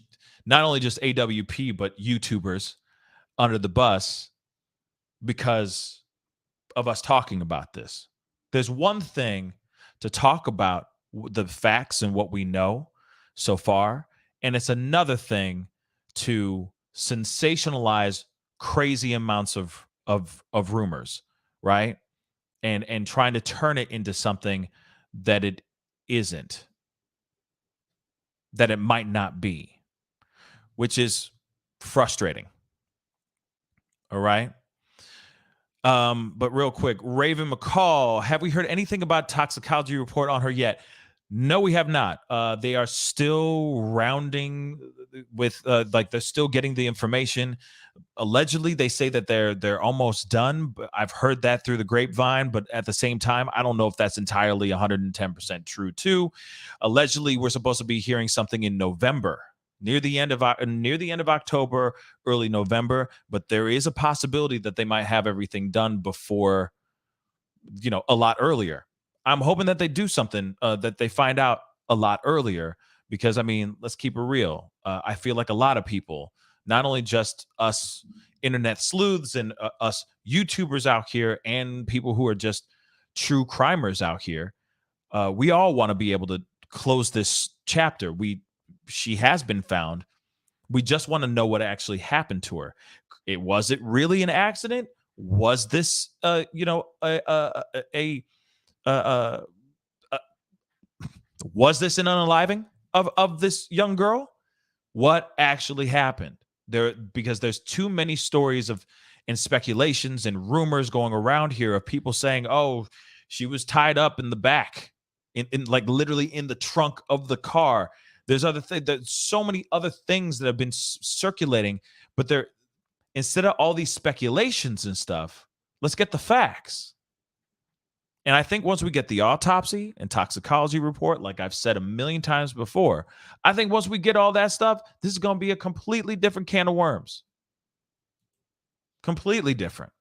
AWP, but YouTubers under the bus because of us talking about this. There's one thing to talk about the facts and what we know so far, and it's another thing to sensationalize crazy amounts of rumors, right? And trying to turn it into something that it isn't, that it might not be, which is frustrating. All right. But real quick, Raven McCall, have we heard anything about toxicology report on her yet? No, we have not. They are still rounding with, they're still getting the information. Allegedly, they say that they're almost done. But I've heard that through the grapevine, but at the same time, I don't know if that's entirely 110% true too. Allegedly, we're supposed to be hearing something in November, near the end of October, early November. But there is a possibility that they might have everything done before, a lot earlier. I'm hoping that they do something, that they find out a lot earlier, because, let's keep it real. I feel like a lot of people, not only just us internet sleuths and us YouTubers out here and people who are just true crimers out here, we all want to be able to close this chapter. She has been found. We just want to know what actually happened to her. Was it really an accident? Was this, was this an unaliving of this young girl? What actually happened? Because there's too many stories and speculations and rumors going around here of people saying, oh, she was tied up in the back, in like literally in the trunk of the car. There's so many other things that have been circulating, but instead of all these speculations and stuff, let's get the facts. And I think once we get the autopsy and toxicology report, like I've said a million times before, I think once we get all that stuff, this is going to be a completely different can of worms. Completely different.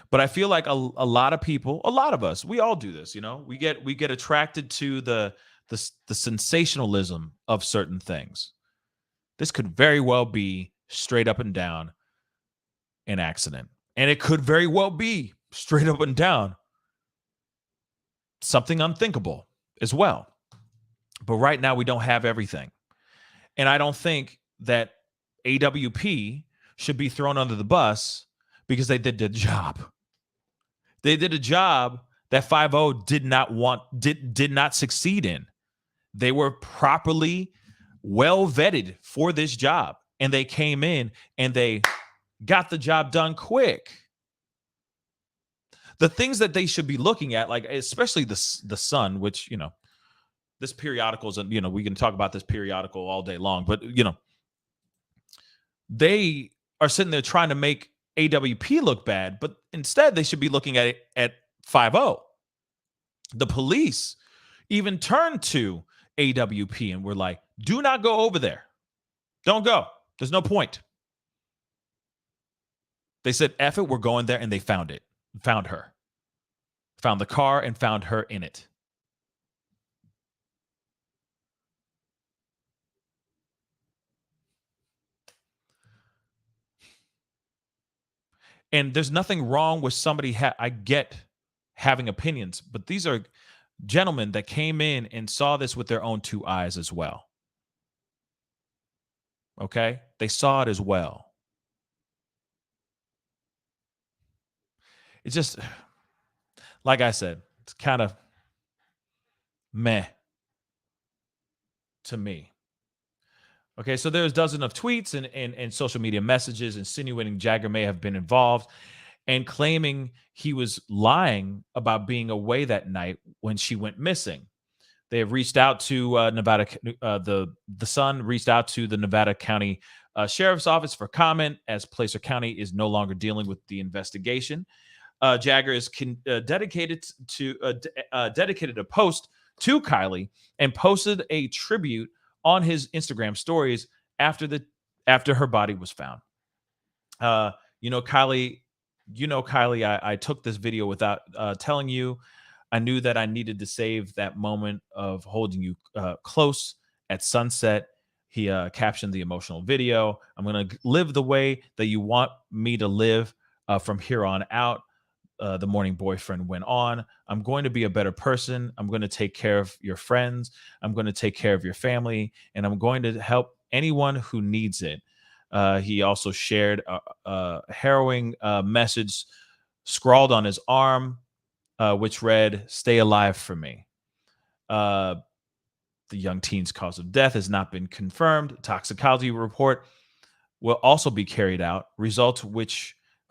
But I feel like a lot of people, a lot of us, we all do this, we get attracted to the sensationalism of certain things. This could very well be straight up and down an accident. And it could very well be straight up and down something unthinkable as well. But right now we don't have everything. And I don't think that AWP should be thrown under the bus because they did the job. They did a job that 5-0 did not succeed in. They were properly well vetted for this job. And they came in and they got the job done quick. The things that they should be looking at, like especially the Sun, which, this periodical is, we can talk about this periodical all day long, but, they are sitting there trying to make AWP look bad, but instead they should be looking at it at 5-0. The police even turned to AWP and were like, do not go over there. Don't go. There's no point. They said, F it, we're going there, and they found it. Found her. Found the car and found her in it. And there's nothing wrong with somebody. I get having opinions, but these are gentlemen that came in and saw this with their own two eyes as well. Okay? They saw it as well. It's just, like I said, it's kind of meh to me. Okay, so there's dozens of tweets and social media messages insinuating Jagger may have been involved and claiming he was lying about being away that night when she went missing. They have reached out to Nevada. The Sun reached out to the Nevada County Sheriff's Office for comment, as Placer County is no longer dealing with the investigation. Jagger is dedicated a post to Kiely and posted a tribute on his Instagram stories after her body was found. Kiely, I took this video without telling you. I knew that I needed to save that moment of holding you close at sunset. He captioned the emotional video. I'm going to live the way that you want me to live from here on out. The mourning boyfriend went on. I'm going to be a better person. I'm going to take care of your friends. I'm going to take care of your family. And I'm going to help anyone who needs it. He also shared a harrowing message scrawled on his arm, which read, "Stay alive for me." The young teen's cause of death has not been confirmed. Toxicology report will also be carried out, results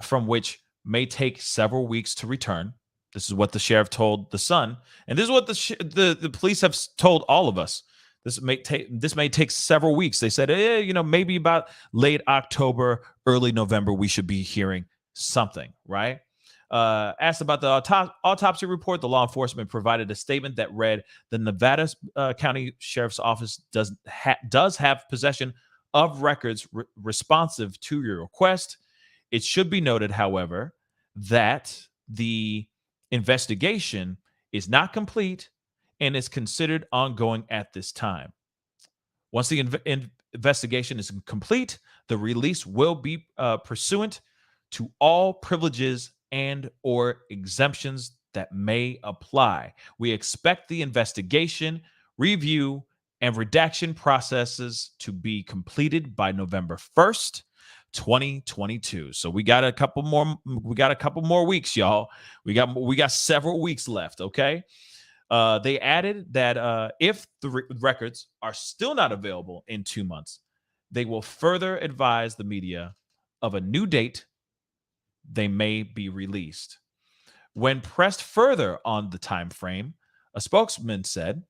from which may take several weeks to return. This is what the sheriff told the Sun, and this is what the police have told all of us. This may take several weeks. They said, maybe about late October, early November, we should be hearing something, right? Asked about the autopsy report, the law enforcement provided a statement that read, the Nevada County Sheriff's Office does have possession of records responsive to your request. It should be noted, however, that the investigation is not complete and is considered ongoing at this time. Once the investigation is complete, the release will be pursuant to all privileges and or exemptions that may apply. We expect the investigation, review, and redaction processes to be completed by November 1st, 2022. So we got a couple more weeks, y'all. We got several weeks left, okay? They added that if the records are still not available in 2 months, they will further advise the media of a new date they may be released. When pressed further on the time frame, a spokesman said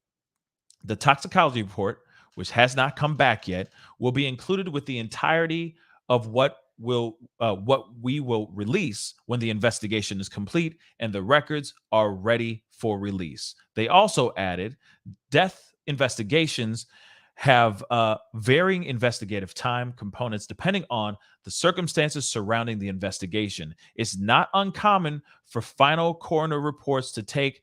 the toxicology report, which has not come back yet, will be included with the entirety of what we will release when the investigation is complete and the records are ready for release. They also added death investigations have varying investigative time components depending on the circumstances surrounding the investigation. It's not uncommon for final coroner reports to take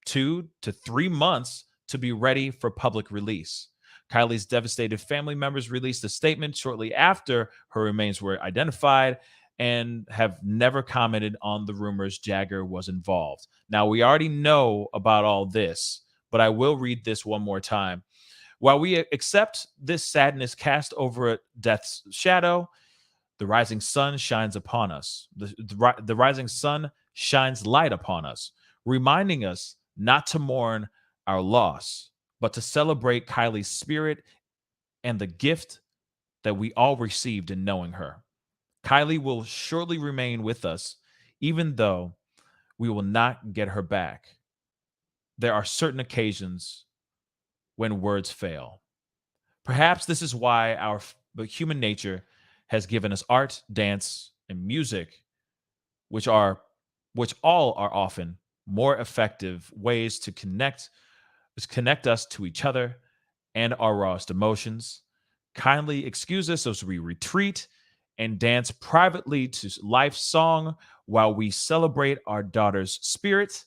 2 to 3 months to be ready for public release. Kiely's devastated family members released a statement shortly after her remains were identified and have never commented on the rumors Jagger was involved. Now, we already know about all this, but I will read this one more time. While we accept this sadness cast over death's shadow, the rising sun shines upon us. The rising sun shines light upon us, reminding us not to mourn our loss, but to celebrate Kiely's spirit and the gift that we all received in knowing her. Kiely will surely remain with us, even though we will not get her back. There are certain occasions when words fail. Perhaps this is why our human nature has given us art, dance, and music, which all are often more effective ways to connect us to each other and our rawest emotions. Kindly excuse us as we retreat and dance privately to life's song while we celebrate our daughter's spirit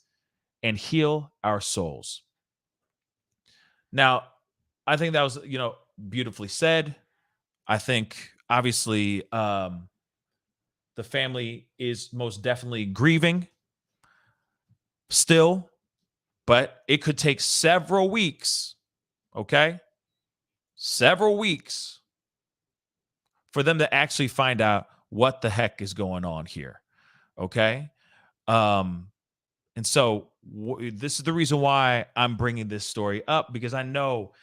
and heal our souls. Now, I think that was, beautifully said. I think obviously the family is most definitely grieving still, but it could take several weeks, okay? Several weeks for them to actually find out what the heck is going on here, okay? And so this is the reason why I'm bringing this story up, because I know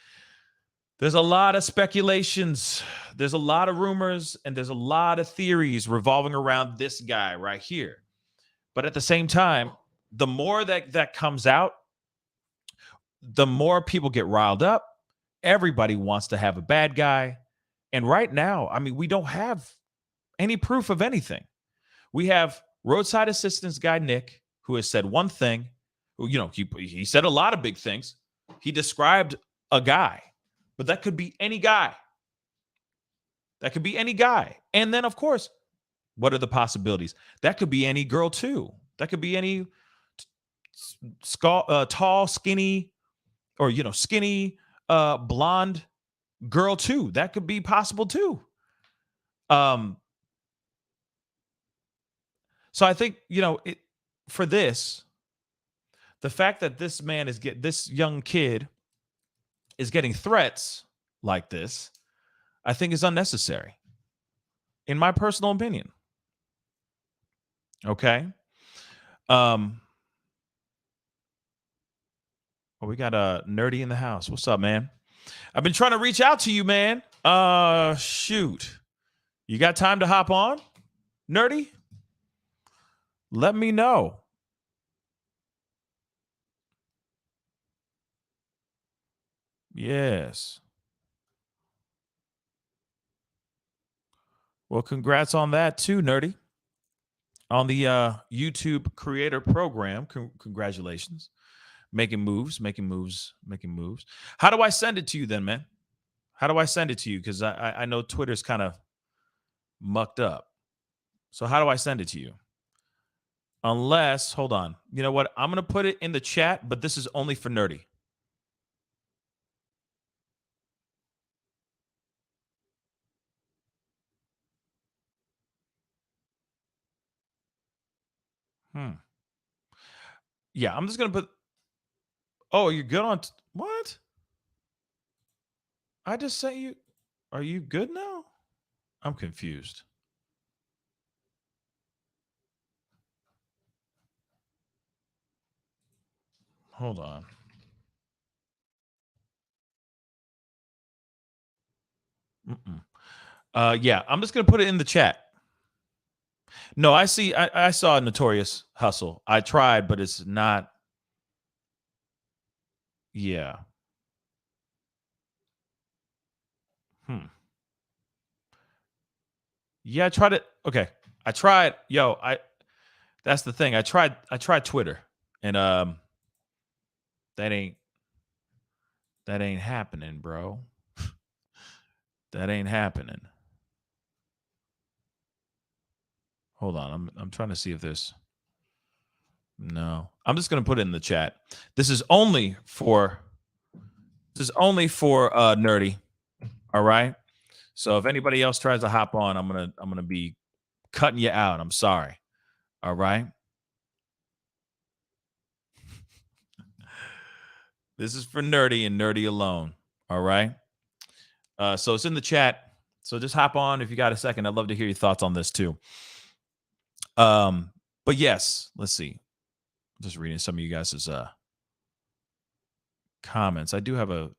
there's a lot of speculations, there's a lot of rumors, and there's a lot of theories revolving around this guy right here. But at the same time, the more that comes out, the more people get riled up. Everybody wants to have a bad guy. And right now, I mean, we don't have any proof of anything. We have roadside assistance guy Nick, who has said one thing. He said a lot of big things. He described a guy, but that could be any guy. That could be any guy. And then, of course, what are the possibilities? That could be any girl too. That could be any tall, skinny, or skinny, blonde girl too. That could be possible too. So I think for this, the fact that this man this young kid is getting threats like this, I think is unnecessary, in my personal opinion. Okay. Oh, we got a nerdy in the house. What's up, man? I've been trying to reach out to you, man. Shoot. You got time to hop on? Nerdy? Let me know. Yes. Well, congrats on that too, Nerdy. On the YouTube creator program. Congratulations. Making moves. How do I send it to you then, man? How do I send it to you? Because I know Twitter's kind of mucked up. So how do I send it to you? Unless, hold on. You know what? I'm going to put it in the chat, but this is only for Nerdy. Yeah, I'm just going to put... Oh, you're good on... What? I just sent you... Are you good now? I'm confused. Hold on. Yeah, I'm just going to put it in the chat. No, I see. I saw Notorious Hustle. I tried, but it's not. Yeah. Yeah, I tried it. Okay. I tried. That's the thing. I tried Twitter, and that ain't happening, bro. That ain't happening. Hold on. I'm trying to see if there's... No. I'm just going to put it in the chat. This is only for Nerdy. All right? So if anybody else tries to hop on, I'm going to be cutting you out. I'm sorry. All right? This is for Nerdy and Nerdy alone. All right? So it's in the chat. So just hop on if you got a second. I'd love to hear your thoughts on this too. But yes, let's see. I'm just reading some of you guys' comments. I do have a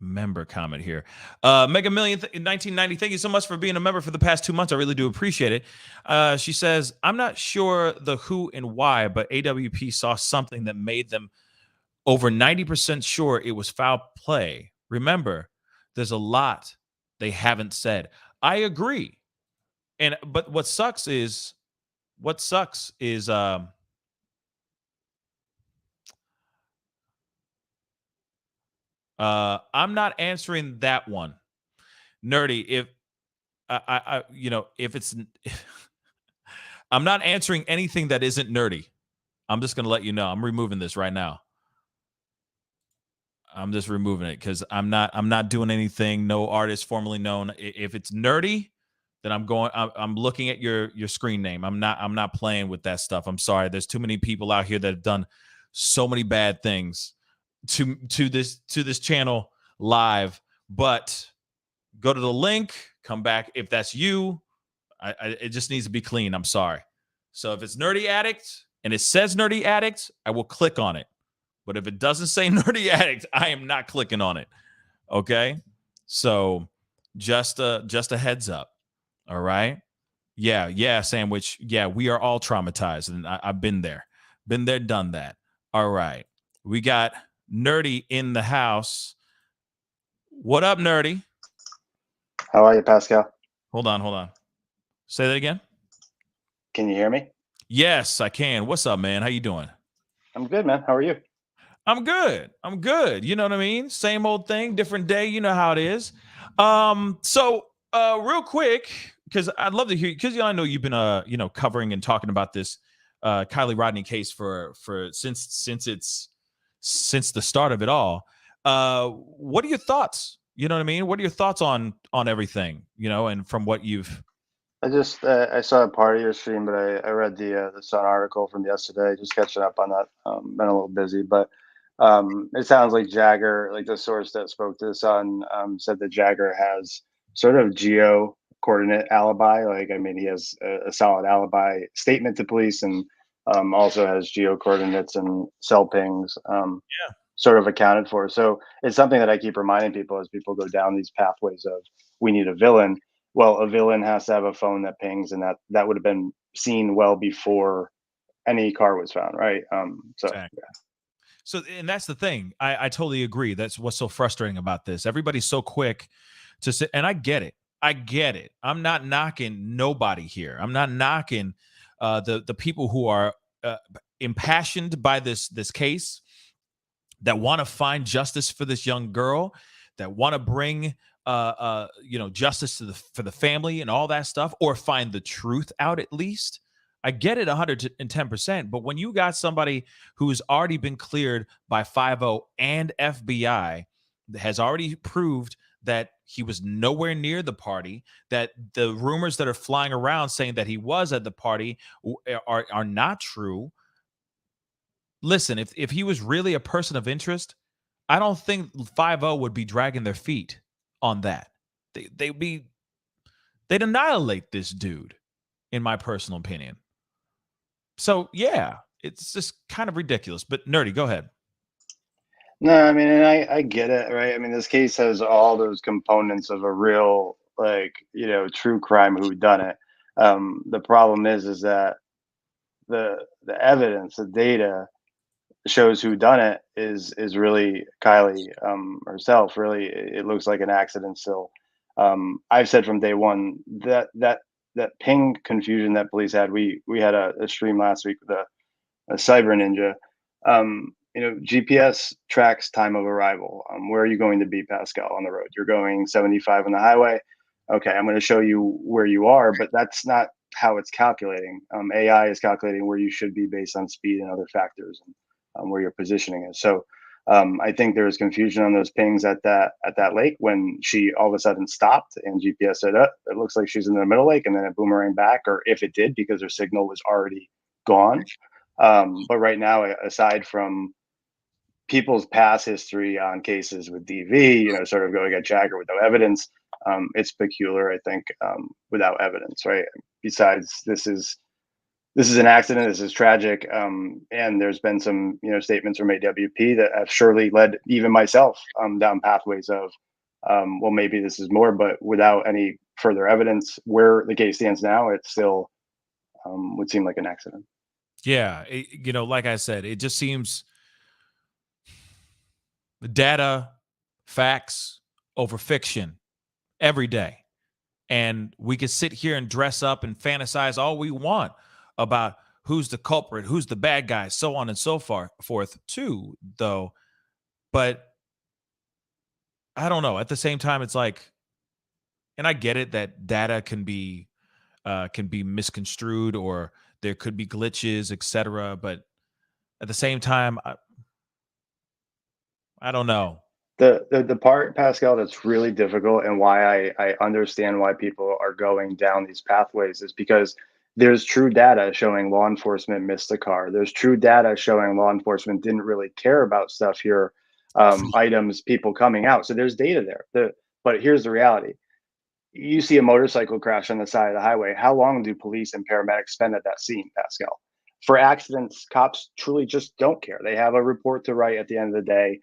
member comment here. Mega Million in 1990. Thank you so much for being a member for the past 2 months. I really do appreciate it. She says, I'm not sure the who and why, but AWP saw something that made them over 90% sure it was foul play. Remember, there's a lot they haven't said. I agree. But what sucks is I'm not answering that one. Nerdy, if if it's I'm not answering anything that isn't nerdy. I'm just going to let you know. I'm removing this right now. I'm just removing it because I'm not doing anything. No artist formerly known. If it's nerdy, then I'm looking at your screen name. I'm not playing with that stuff. I'm sorry. There's too many people out here that have done so many bad things to this channel live. But go to the link, come back. If that's you, it just needs to be clean. I'm sorry. So if it's Nerdy Addict and it says Nerdy Addict, I will click on it. But if it doesn't say Nerdy Addict, I am not clicking on it. Okay? So just a heads up. All right? Yeah, Sandwich. Yeah, we are all traumatized. And I've been there. Been there, done that. All right. We got Nerdy in the house. What up, Nerdy? How are you, Pascal? Hold on. Say that again. Can you hear me? Yes, I can. What's up, man? How you doing? I'm good, man. How are you? I'm good. You know what I mean? Same old thing, different day. You know how it is. So real quick, because I'd love to hear, because I know you've been covering and talking about this Kiely Rodni case for since the start of it all. What are your thoughts? You know what I mean? What are your thoughts on everything? And from what you've I saw a part of your stream, but I read the Sun article from yesterday. Just catching up on that. Been a little busy, but it sounds like Jagger, like the source that spoke to the Sun, said that Jagger has sort of geo coordinate alibi. Like, I mean, he has a solid alibi statement to police, and also has geo coordinates and cell pings. Sort of accounted for. So it's something that I keep reminding people as people go down these pathways of we need a villain. Well, a villain has to have a phone that pings, and that would have been seen well before any car was found, right? Exactly. Yeah. So, and that's the thing. I totally agree. That's what's so frustrating about this. Everybody's so quick to say, and I get it. I'm not knocking nobody here. I'm not knocking the people who are impassioned by this case, that want to find justice for this young girl, that want to bring justice for the family and all that stuff, or find the truth out at least. I get it 110%, but when you got somebody who's already been cleared by 5-0 and FBI, has already proved that he was nowhere near the party, that the rumors that are flying around saying that he was at the party are not true. Listen, if he was really a person of interest, I don't think 5-0 would be dragging their feet on that. They'd annihilate this dude, in my personal opinion. So yeah, it's just kind of ridiculous. But Nerdy, go ahead. No, I mean, and I get it, right? I mean, this case has all those components of a real, true crime whodunit. The problem is that the evidence, the data shows who done it is really Kiely herself. Really, it looks like an accident still. I've said from day one that ping confusion that police had. We had a stream last week with a cyber ninja. GPS tracks time of arrival. Where are you going to be, Pascal, on the road? You're going 75 on the highway. Okay, I'm going to show you where you are, but that's not how it's calculating. AI is calculating where you should be based on speed and other factors, and where your positioning is. So I think there was confusion on those pings at that lake when she all of a sudden stopped and GPS said, it looks like she's in the middle lake, and then it boomeranged back, or if it did, because her signal was already gone. But right now, aside from people's past history on cases with DV, sort of going at Jagger with no evidence, it's peculiar, I think, without evidence, right? Besides, this is an accident. This is tragic, and there's been some, statements from AWP that have surely led even myself down pathways of, well, maybe this is more, but without any further evidence. Where the case stands now, it still would seem like an accident. Yeah, like I said, it just seems data, facts over fiction every day. And we could sit here and dress up and fantasize all we want about who's the culprit, who's the bad guy, so on and so forth too, though. But I don't know. At the same time, it's like, and I get it that data can be misconstrued, or there could be glitches, etc. But at the same time, I don't know. The part, Pascal, that's really difficult, and why I understand why people are going down these pathways, is because there's true data showing law enforcement missed a car. There's true data showing law enforcement didn't really care about stuff here, items, people coming out. So there's data there. But here's the reality. You see a motorcycle crash on the side of the highway. How long do police and paramedics spend at that scene, Pascal? For accidents, cops truly just don't care. They have a report to write at the end of the day.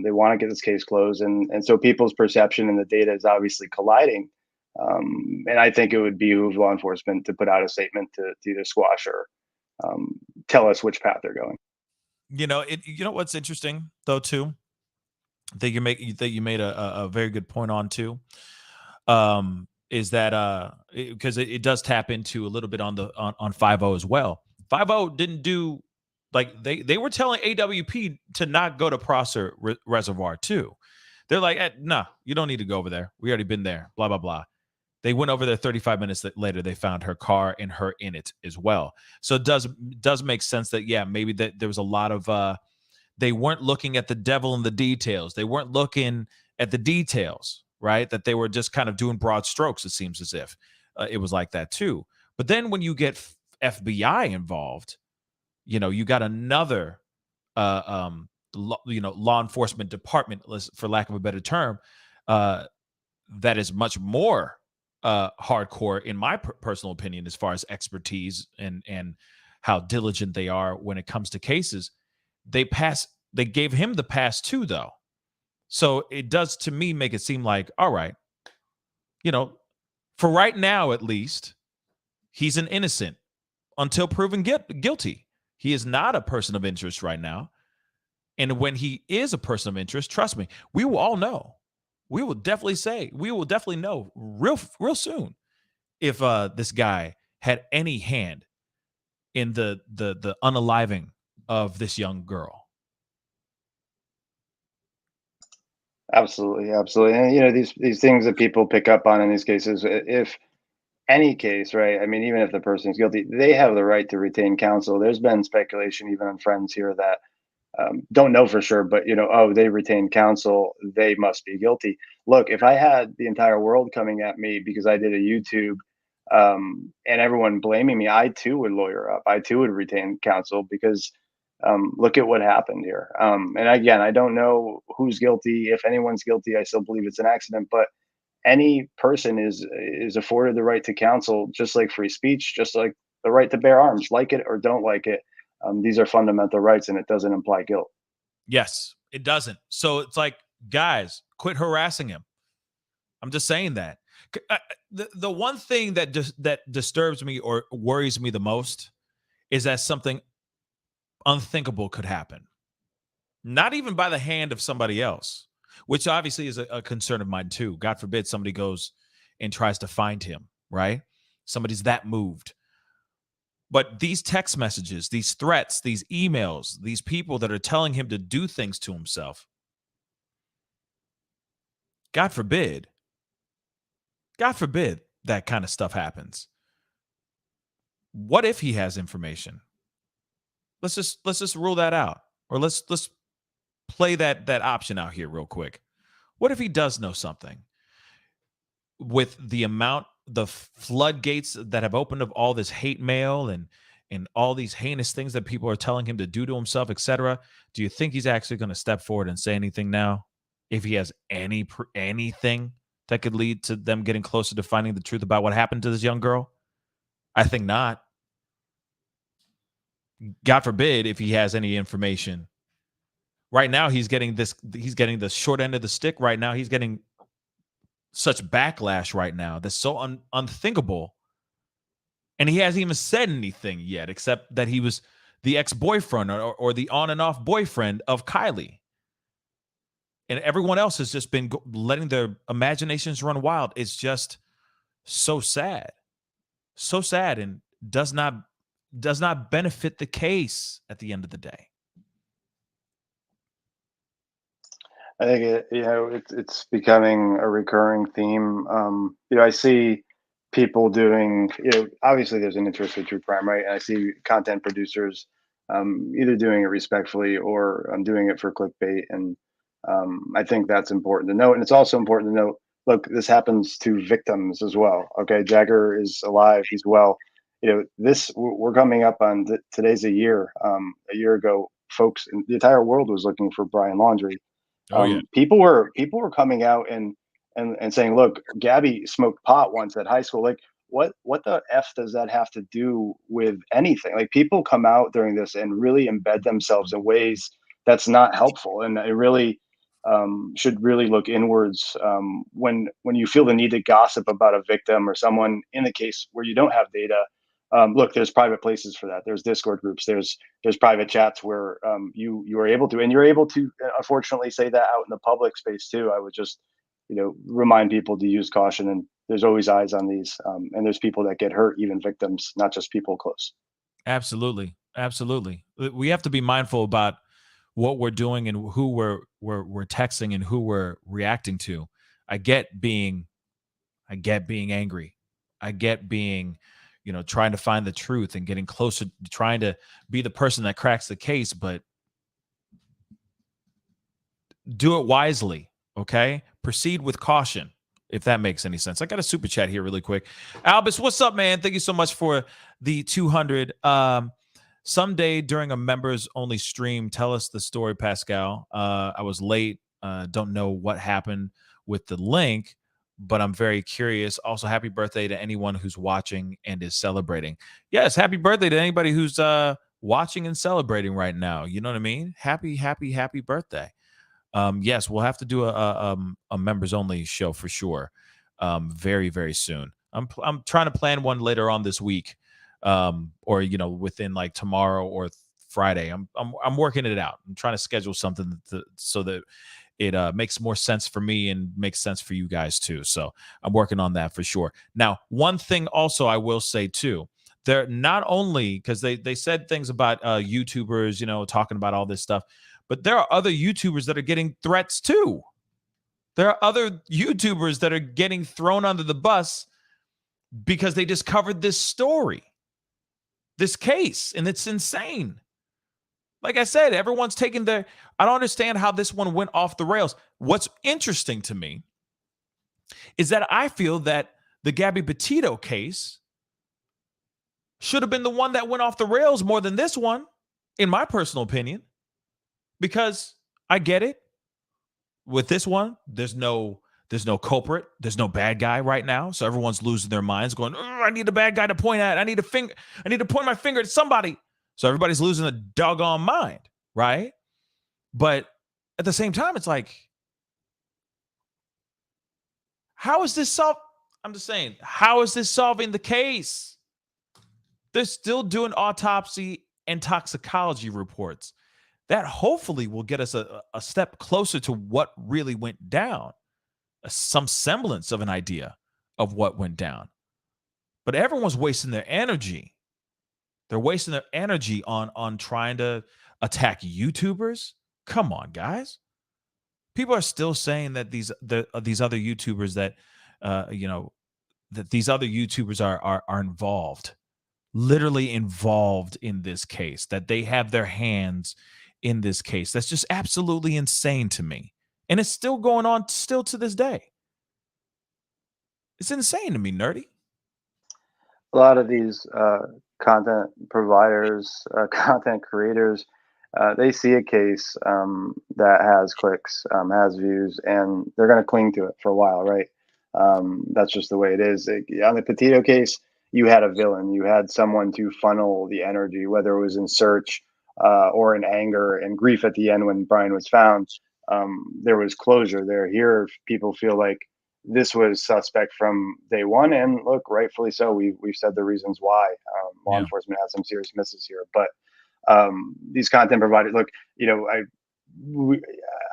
They want to get this case closed, and so people's perception and the data is obviously colliding. And I think it would behoove law enforcement to put out a statement to either squash or tell us which path they're going. You know what's interesting though too. I think you made a very good point on too. Is that because it does tap into a little bit on 5-0 as well. 5-0 didn't do, like, they were telling AWP to not go to Prosser Reservoir too. They're like, nah, you don't need to go over there. We already been there. Blah blah blah. They went over there 35 minutes later. They found her car and her in it as well. So it does make sense that, yeah, maybe that there was a lot of they weren't looking at the devil in the details. They weren't looking at the details, right? That they were just kind of doing broad strokes. It seems as if it was like that too. But then when you get FBI involved, you got another law enforcement department, for lack of a better term, that is much more hardcore, in my personal opinion, as far as expertise and how diligent they are when it comes to cases. They gave him the pass too, though. So it does, to me, make it seem like, all right, for right now at least, he's an innocent until proven guilty. He is not a person of interest right now. And when he is a person of interest, trust me, we will all know. We will definitely know real soon if this guy had any hand in the unaliving of this young girl. Absolutely, absolutely. And these things that people pick up on in these cases, if any case, right? I mean, even if the person is guilty, they have the right to retain counsel. There's been speculation, even on friends here, that don't know for sure, but they retain counsel, they must be guilty. Look, if I had the entire world coming at me because I did a YouTube, and everyone blaming me, I too would lawyer up. I too would retain counsel, because look at what happened here. And again, I don't know who's guilty. If anyone's guilty, I still believe it's an accident. But any person is afforded the right to counsel, just like free speech, just like the right to bear arms, like it or don't like it. These are fundamental rights, and it doesn't imply guilt. Yes, it doesn't. So it's like, guys, quit harassing him. I'm just saying that. The one thing that disturbs me or worries me the most is that something unthinkable could happen. Not even by the hand of somebody else, which obviously is a concern of mine too. God forbid somebody goes and tries to find him, right? Somebody's that moved. But these text messages, these threats, these emails, these people that are telling him to do things to himself, God forbid that kind of stuff happens. What if he has information? Let's just rule that out. Or let's play that option out here real quick. What if he does know something? With the floodgates that have opened of all this hate mail and all these heinous things that people are telling him to do to himself, etc. Do you think he's actually going to step forward and say anything now? If he has anything that could lead to them getting closer to finding the truth about what happened to this young girl? I think not. God forbid if he has any information. Right now, he's getting the short end of the stick right now. He's getting such backlash right now that's so unthinkable. And he hasn't even said anything yet, except that he was the ex-boyfriend or the on and off boyfriend of Kiely. And everyone else has just been letting their imaginations run wild. It's just so sad, and does not benefit the case at the end of the day. I think it's becoming a recurring theme. I see people doing, obviously there's an interest in true crime, right? And I see content producers either doing it respectfully or doing it for clickbait, and I think that's important to note. And it's also important to note, look, this happens to victims as well. Okay, Jagger is alive; he's well. We're coming up on today's a year. A year ago, folks, the entire world was looking for Brian Laundrie. Oh yeah. People were coming out and saying, look, Gabby smoked pot once at high school. Like, what the f does that have to do with anything? Like, people come out during this and really embed themselves in ways that's not helpful, and it really should really look inwards when you feel the need to gossip about a victim or someone in the case where you don't have data. Look, there's private places for that. There's Discord groups. There's private chats where you are able to, and you're able to, unfortunately, say that out in the public space too. I would just remind people to use caution, and there's always eyes on these, and there's people that get hurt, even victims, not just people close. Absolutely. We have to be mindful about what we're doing and who we're texting and who we're reacting to. I get being angry. I get being, trying to find the truth and getting closer, trying to be the person that cracks the case, but do it wisely. Okay. Proceed with caution, if that makes any sense. I got a super chat here really quick. Albus, what's up, man? Thank you so much for the 200. Someday during a members only stream, tell us the story, Pascal. I was late. Don't know what happened with the link, but I'm very curious. Also, happy birthday to anyone who's watching and is celebrating. Yes, happy birthday to anybody who's watching and celebrating right now. You know what I mean? Happy birthday. Yes, we'll have to do a members only show for sure. Very, very soon. I'm trying to plan one later on this week. Or within like tomorrow or Friday. I'm working it out. I'm trying to schedule something so that it makes more sense for me and makes sense for you guys too. So I'm working on that for sure. Now, one thing also I will say too, they're not only because they said things about YouTubers, talking about all this stuff, but there are other YouTubers that are getting threats too. There are other YouTubers that are getting thrown under the bus because they just covered this story, this case, and it's insane. Like I said, everyone's taking I don't understand how this one went off the rails. What's interesting to me is that I feel that the Gabby Petito case should have been the one that went off the rails more than this one, in my personal opinion, because I get it. With this one, there's no culprit. There's no bad guy right now. So everyone's losing their minds going, I need a bad guy to point at. I need to point my finger at somebody. So everybody's losing a doggone mind, right? But at the same time, it's like, how is this I'm just saying, how is this solving the case? They're still doing autopsy and toxicology reports. That hopefully will get us a step closer to what really went down. Some semblance of an idea of what went down. But everyone's wasting their energy. They're wasting their energy on trying to attack YouTubers. Come on, guys. People are still saying that these other YouTubers that these other YouTubers are involved, literally involved in this case, that they have their hands in this case. That's just absolutely insane to me. And it's still going on still to this day. It's insane to me, Nerdy. A lot of these content providers, content creators, they see a case that has clicks, has views, and they're going to cling to it for a while, right? That's just the way it is. On the Petito case, you had a villain. You had someone to funnel the energy, whether it was in search or in anger and grief at the end when Brian was found. There was closure there. Here, people feel like this was suspect from day one, and look, rightfully so. We've said the reasons why. Law enforcement has some serious misses here, but these content providers, look, I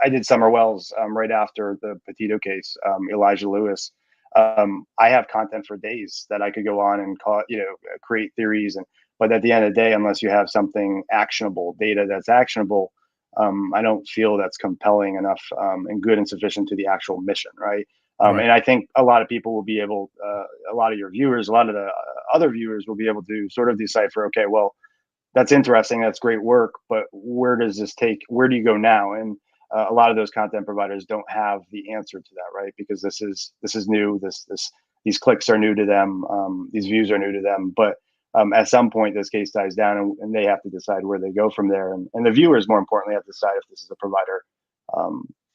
did Summer Wells right after the Petito case, Elijah Lewis. I have content for days that I could go on and create theories. But at the end of the day, unless you have something actionable, data that's actionable, I don't feel that's compelling enough and good and sufficient to the actual mission, right? Right. And I think a lot of people will be able, a lot of your viewers, a lot of the other viewers will be able to sort of decipher, okay, well, that's interesting, that's great work, but where does this take? Where do you go now? And a lot of those content providers don't have the answer to that, right? Because this is new. These clicks are new to them. These views are new to them. But at some point, this case dies down, and they have to decide where they go from there. And the viewers, more importantly, have to decide if this is a provider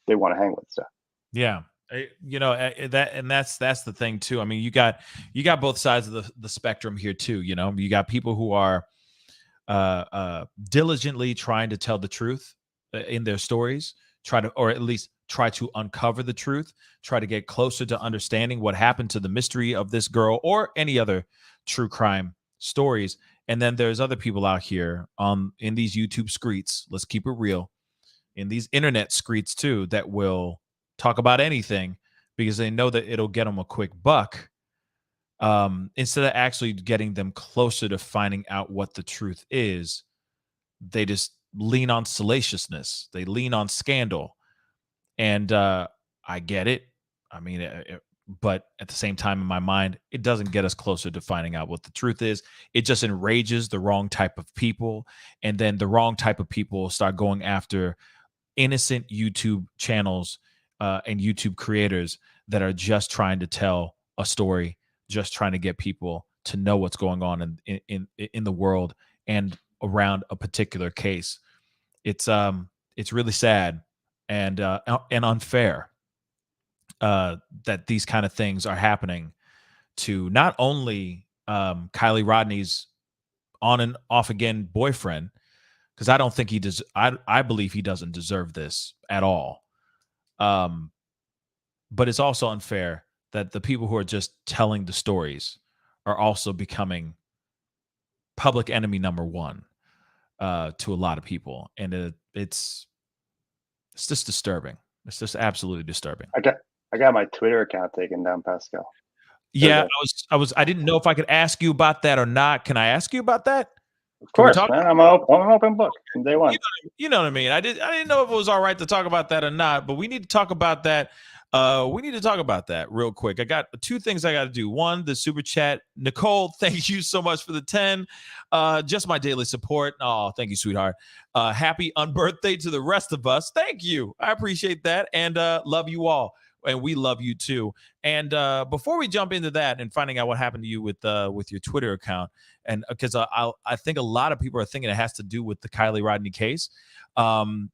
they want to hang with. So. Yeah. That's the thing too. I mean, you got both sides of the spectrum here too. You got people who are diligently trying to tell the truth in their stories, or at least try to uncover the truth, try to get closer to understanding what happened to the mystery of this girl or any other true crime stories. And then there's other people out here in these YouTube streets, let's keep it real, in these internet streets too, that will talk about anything because they know that it'll get them a quick buck, instead of actually getting them closer to finding out what the truth is. They just lean on salaciousness. They lean on scandal. And I get it. I mean, but at the same time, in my mind, it doesn't get us closer to finding out what the truth is. It just enrages the wrong type of people. And then the wrong type of people start going after innocent YouTube channels and YouTube creators that are just trying to tell a story, just trying to get people to know what's going on in the world and around a particular case. It's really sad and unfair that these kind of things are happening to not only Kiely Rodni's on and off again boyfriend, because I don't think he does. I believe he doesn't deserve this at all. But it's also unfair that the people who are just telling the stories are also becoming public enemy number one to a lot of people, and it's just disturbing. It's just absolutely disturbing. I got my Twitter account taken down, Pascal. Yeah, I didn't know if I could ask you about that or not. Can I ask you about that? Of course, man. I'm an open book from day one. You know what I mean? I didn't know if it was all right to talk about that or not, but we need to talk about that. We need to talk about that real quick. I got two things I got to do. One, the super chat. Nicole, thank you so much for the 10. Just my daily support. Oh, thank you, sweetheart. Happy unbirthday to the rest of us. Thank you. I appreciate that. And love you all. And we love you too. And before we jump into that and finding out what happened to you with your Twitter account, and because I think a lot of people are thinking it has to do with the Kiely Rodni case.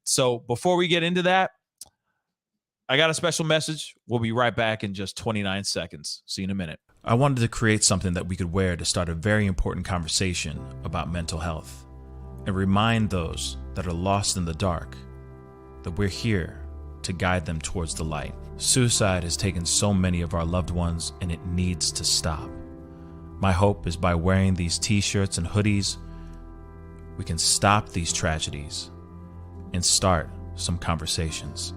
So before we get into that, I got a special message. We'll be right back in just 29 seconds. See you in a minute. I wanted to create something that we could wear to start a very important conversation about mental health and remind those that are lost in the dark that we're here to guide them towards the light. Suicide has taken so many of our loved ones, and it needs to stop. My hope is by wearing these t-shirts and hoodies, we can stop these tragedies and start some conversations.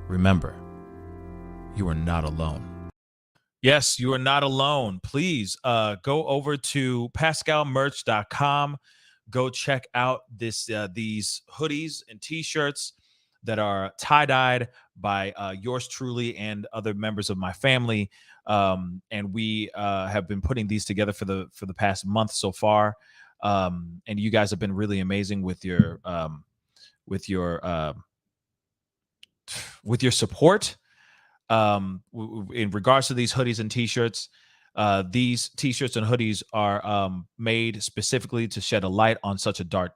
Remember, you are not alone. Yes, you are not alone. Please go over to pascalmerch.com. Go check out these hoodies and t-shirts that are tie-dyed by yours truly and other members of my family. And we have been putting these together for the past month so far. And you guys have been really amazing with your support. In regards to these hoodies and t-shirts, these t-shirts and hoodies are made specifically to shed a light on such a dark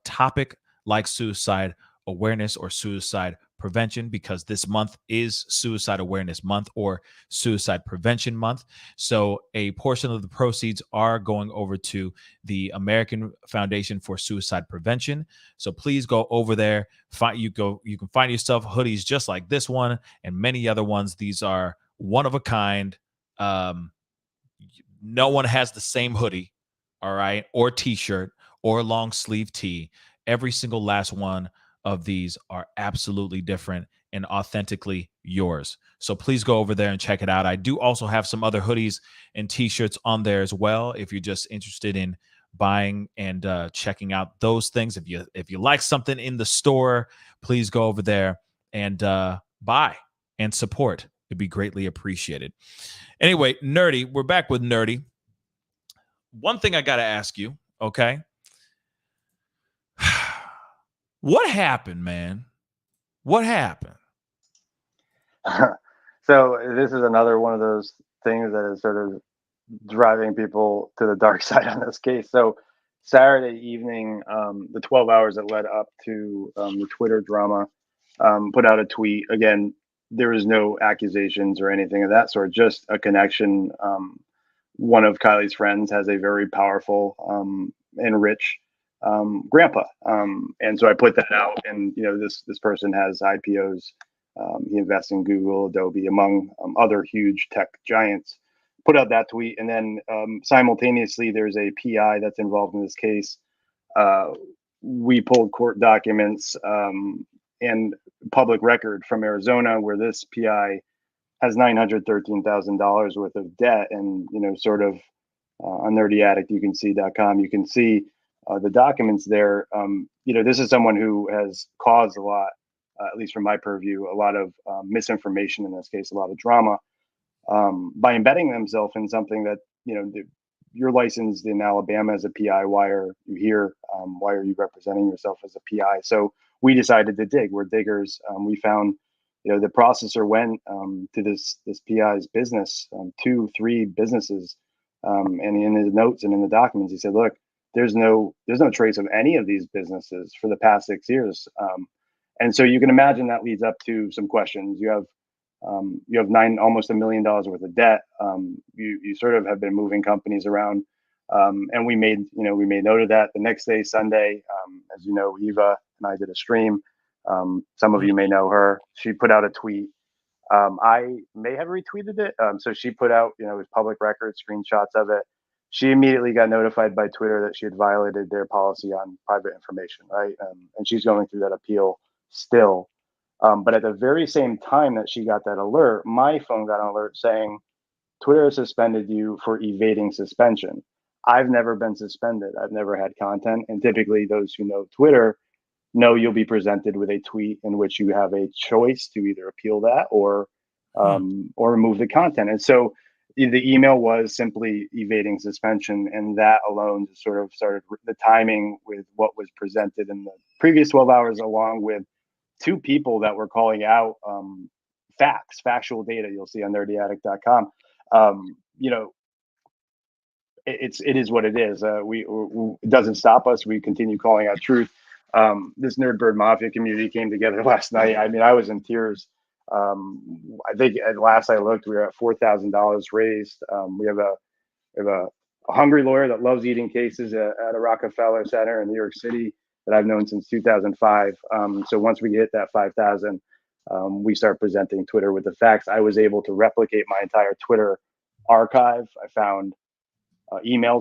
topic like suicide awareness or suicide prevention, because this month is Suicide Awareness Month or Suicide Prevention Month. So a portion of the proceeds are going over to the American Foundation for Suicide Prevention. So please go over there. You can find yourself hoodies just like this one and many other ones. These are one of a kind. No one has the same hoodie, all right, or t-shirt or long sleeve tee. Every single last one of these are absolutely different, and authentically yours. So please go over there and check it out. I do also have some other hoodies and t-shirts on there as well. If you're just interested in buying and checking out those things, if you like something in the store, please go over there and buy and support. It'd be greatly appreciated. Anyway, Nerdy, we're back with Nerdy. One thing I got to ask you, okay? What happened, man? What happened? So this is another one of those things that is sort of driving people to the dark side on this case. So Saturday evening, the 12 hours that led up to the Twitter drama, put out a tweet. Again, there was no accusations or anything of that sort, just a connection. One of Kiely's friends has a very powerful and rich grandpa, and so I put that out. And this person has IPOs. He invests in Google, Adobe, among other huge tech giants. Put out that tweet, and then simultaneously, there's a PI that's involved in this case. We pulled court documents and public record from Arizona, where this PI has $913,000 worth of debt, and sort of on nerdyaddict.com, you can see the documents there. This is someone who has caused a lot, at least from my purview, a lot of misinformation in this case, a lot of drama, by embedding themselves in something that you're licensed in Alabama as a PI. Why are you here? Why are you representing yourself as a PI? So we decided to dig. We're diggers. We found, the processor went to this PI's business, 2-3 businesses, and in his notes and in the documents, he said, "Look, there's no trace of any of these businesses for the past 6 years." And so you can imagine that leads up to some questions. You have almost $1 million worth of debt. You sort of have been moving companies around, and we made note of that. The next day, Sunday, as you know, Eva and I did a stream. Some of you may know her. She put out a tweet. I may have retweeted it. So she put out, it was public record, screenshots of it. She immediately got notified by Twitter that she had violated their policy on private information, right? And she's going through that appeal still. But at the very same time that she got that alert, my phone got an alert saying, Twitter has suspended you for evading suspension. I've never been suspended. I've never had content. And typically those who know Twitter know you'll be presented with a tweet in which you have a choice to either appeal that or remove the content. And so the email was simply evading suspension, and that alone just sort of started the timing with what was presented in the previous 12 hours, along with 2 people that were calling out factual data. You'll see on nerdyaddict.com. It is what it is. It doesn't stop us. We continue calling out truth. This Nerdbird Mafia community came together last night. I mean, I was in tears. I think at last I looked, we were at $4,000 raised. We have a hungry lawyer that loves eating cases at a Rockefeller Center in New York City that I've known since 2005. So once we hit that 5,000, we start presenting Twitter with the facts. I was able to replicate my entire Twitter archive. I found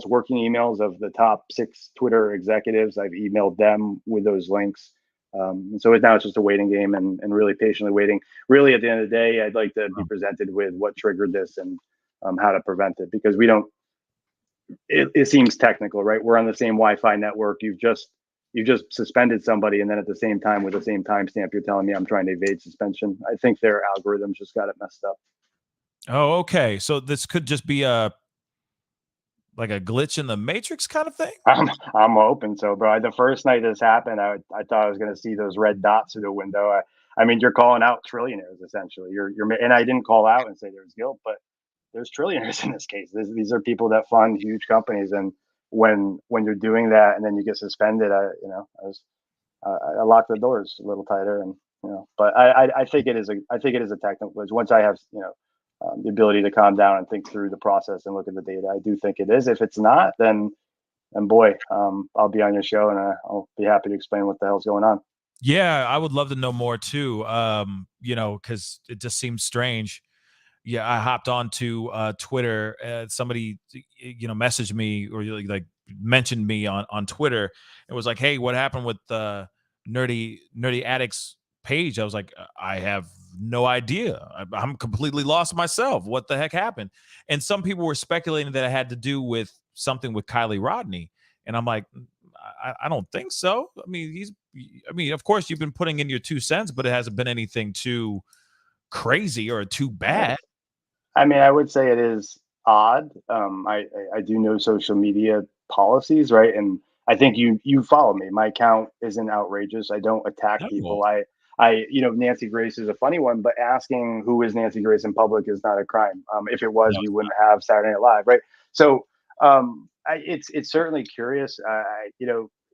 working emails of the top 6 Twitter executives. I've emailed them with those links. And so now it's just a waiting game and really patiently waiting. Really, at the end of the day, I'd like to be presented with what triggered this and how to prevent it, because we don't. It seems technical, right? We're on the same Wi-Fi network. You've just suspended somebody, and then at the same time, with the same timestamp, you're telling me I'm trying to evade suspension. I think their algorithms just got it messed up. Oh, okay. So this could just be like a glitch in the matrix kind of thing. I'm hoping so, bro. The first night this happened, I thought I was going to see those red dots through the window. I mean, you're calling out trillionaires essentially. And I didn't call out and say there's guilt, but there's trillionaires in this case. These are people that fund huge companies, and when you're doing that and then you get suspended, I locked the doors a little tighter, and But I think it is a technical glitch. Once I have the ability to calm down and think through the process and look at the data, I do think it is. If it's not, then boy, I'll be on your show, and I'll be happy to explain what the hell's going on. Yeah, I would love to know more too. Because it just seems strange. Yeah, I hopped onto Twitter. Somebody, messaged me or like mentioned me on Twitter. It was like, hey, what happened with Nerdy Addict's page, I was like, I have no idea. I'm completely lost myself. What the heck happened? And some people were speculating that it had to do with something with Kiely Rodni. And I'm like, I don't think so. I mean, of course, you've been putting in your 2 cents, but it hasn't been anything too crazy or too bad. I mean, I would say it is odd. I do know social media policies, right? And I think you follow me. My account isn't outrageous. I don't attack No. people. Nancy Grace is a funny one, but asking who is Nancy Grace in public is not a crime. If it was, No, we wouldn't have Saturday Night Live, right? So it's certainly curious.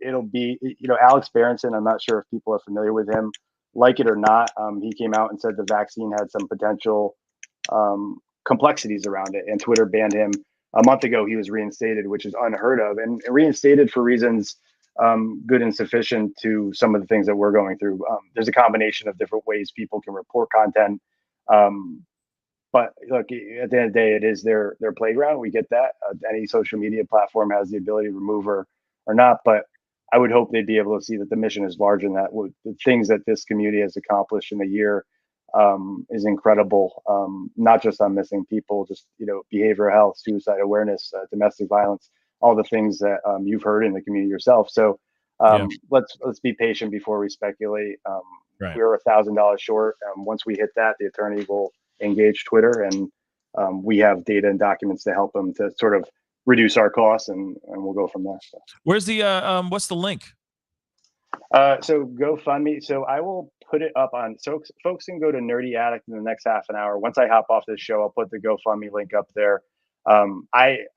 It'll be Alex Berenson. I'm not sure if people are familiar with him, like it or not. He came out and said the vaccine had some potential complexities around it, and Twitter banned him a month ago. He was reinstated, which is unheard of, and reinstated for reasons good and sufficient to some of the things that we're going through. There's a combination of different ways people can report content, but look, at the end of the day, it is their playground. We get that. Any social media platform has the ability to remove or not, but I would hope they'd be able to see that the mission is larger than that. The things that this community has accomplished in a year is incredible. Not just on missing people, just behavioral health, suicide awareness, domestic violence, all the things that you've heard in the community yourself. So let's be patient before we speculate. Right. We're $1,000 short. Once we hit that, the attorney will engage Twitter, and we have data and documents to help them to sort of reduce our costs, and we'll go from there. So. Where's the what's the link? So GoFundMe. So I will put it up on, so folks can go to Nerdy Addict in the next half an hour. Once I hop off this show, I'll put the GoFundMe link up there. I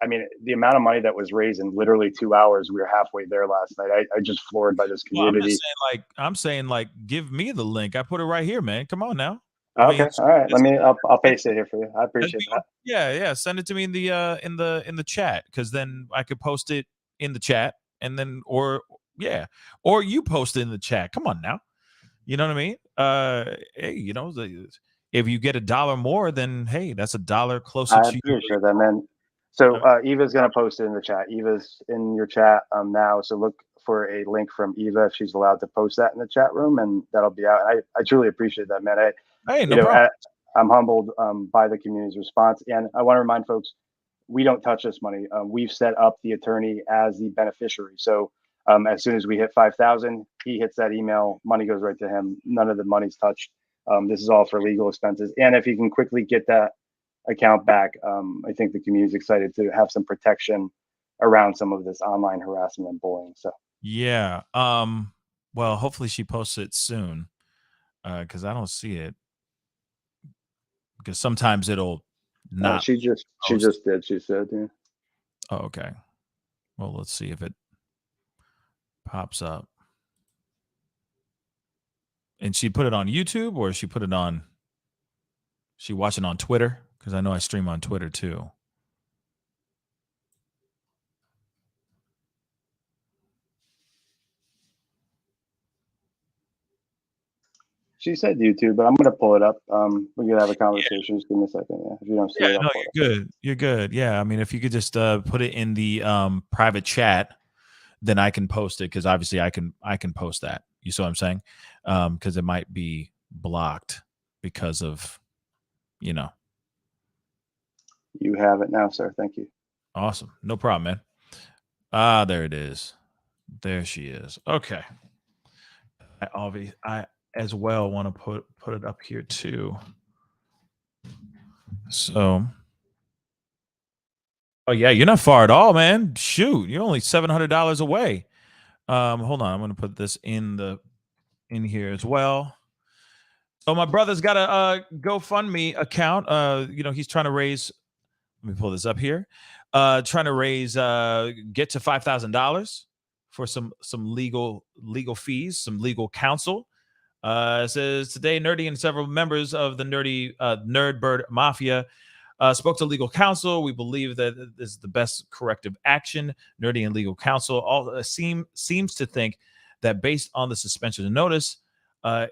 mean, the amount of money that was raised in literally 2 hours, we were halfway there last night. I just floored by this community. Well, I'm saying like, give me the link. I put it right here, man. Come on now. Okay. All right. I'll paste it here for you. I appreciate that. Yeah. Send it to me in the chat, because then I could post it in the chat, and then or you post it in the chat. Come on now. You know what I mean? Hey, if you get $1 more, then hey, that's $1 closer to you. I appreciate that, man. So Eva's gonna post it in the chat. Eva's in your chat now. So look for a link from Eva if she's allowed to post that in the chat room, and that'll be out. I truly appreciate that, man. Hey, no problem. I'm humbled by the community's response, and I want to remind folks, we don't touch this money. We've set up the attorney as the beneficiary. So as soon as we hit 5,000, he hits that email, money goes right to him. None of the money's touched. This is all for legal expenses. And if he can quickly get that account back, I think the community is excited to have some protection around some of this online harassment and bullying. So yeah. Well, hopefully she posts it soon, because I don't see it. Because sometimes it'll not. She just did. She said, yeah. Oh, okay. Well, let's see if it pops up. And she put it on YouTube, or she put it on? She watching on Twitter? Because I know I stream on Twitter too. She said YouTube, but I'm going to pull it up. We can have a conversation. Just give me a second. Yeah, if you don't see it, no, you're good. You're good. Yeah, I mean, if you could just put it in the private chat, then I can post it, because obviously I can post that. You see what I'm saying? Because it might be blocked because of, You have it now, sir. Thank you. Awesome. No problem, man. There it is. There she is. Okay. I as well want to put it up here too. So, oh yeah, you're not far at all, man. Shoot, you're only $700 away. Hold on, I'm gonna put this in here as well. So my brother's got a GoFundMe account. He's trying to raise. Let me pull this up here. Trying to raise get to $5,000 for some legal fees, some legal counsel. It says today, Nerdy and several members of the Nerdbird Mafia spoke to legal counsel. We believe that this is the best corrective action. Nerdy and legal counsel all seems to think that based on the suspension of notice,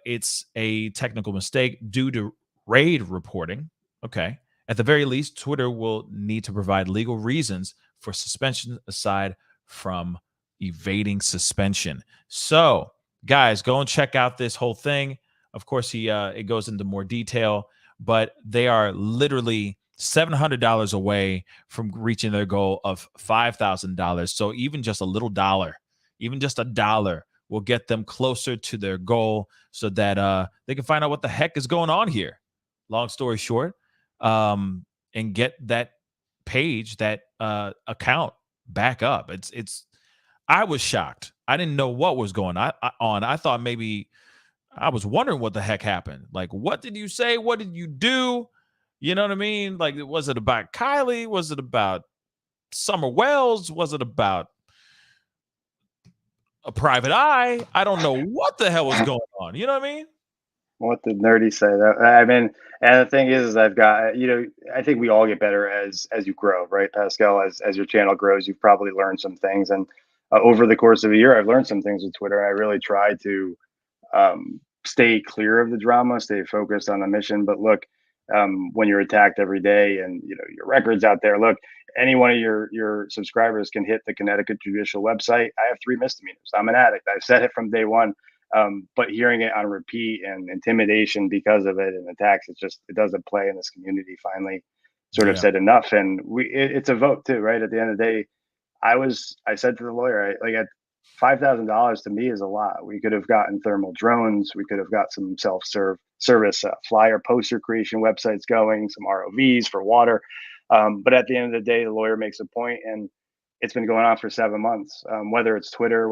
it's a technical mistake due to raid reporting. Okay. At the very least, Twitter will need to provide legal reasons for suspension aside from evading suspension. So, guys, go and check out this whole thing. Of course, it goes into more detail, but they are literally $700 away from reaching their goal of $5,000. So even just a little dollar, even just a dollar will get them closer to their goal so that they can find out what the heck is going on here. Long story short, and get that page, that account back up. I was shocked. I didn't know what was going on. I thought maybe I was wondering what the heck happened. Like, what did you say? What did you do? You know what I mean? Like, was it about Kiely? Was it about Summer Wells? Was it about a private eye? I don't know what the hell was going on. You know what I mean? What did Nerdy say? I mean, and the thing is I've got, I think we all get better as you grow, right, Pascal? As your channel grows, you've probably learned some things, and over the course of a year, I've learned some things with Twitter. I really try to stay clear of the drama, stay focused on the mission. But look, when you're attacked every day, and your records out there, look, any one of your subscribers can hit the Connecticut judicial website. I have 3 misdemeanors. I'm an addict. I've said it from day one. But hearing it on repeat and intimidation because of it and attacks, it doesn't play in this community. Finally, sort of said enough, and it's a vote too, right? At the end of the day, I said to the lawyer, at $5,000 to me is a lot. We could have gotten thermal drones. We could have got some service flyer poster creation websites going, some ROVs for water. But at the end of the day, the lawyer makes a point, and it's been going on for 7 months. Whether it's Twitter,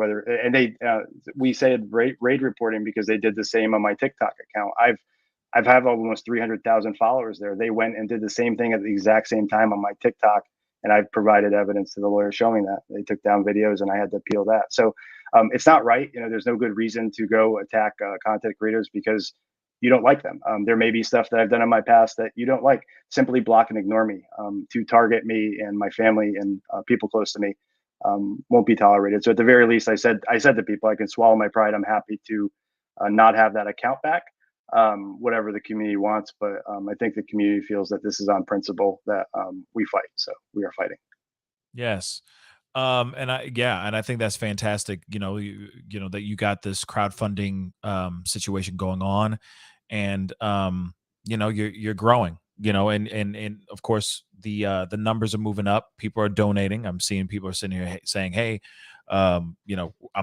we say raid reporting because they did the same on my TikTok account. I've have almost 300,000 followers there. They went and did the same thing at the exact same time on my TikTok, and I've provided evidence to the lawyer showing that. They took down videos, and I had to appeal that. So it's not right. There's no good reason to go attack content creators because you don't like them. There may be stuff that I've done in my past that you don't like. Simply block and ignore me. To target me and my family and people close to me won't be tolerated. So at the very least, I said to people, I can swallow my pride. I'm happy to not have that account back. Whatever the community wants, but I think the community feels that this is on principle, that we fight. So we are fighting. Yes. And I think that's fantastic. That you got this crowdfunding situation going on, and you're growing. And of course the numbers are moving up. People are donating. I'm seeing people are sitting here saying, "Hey, I'm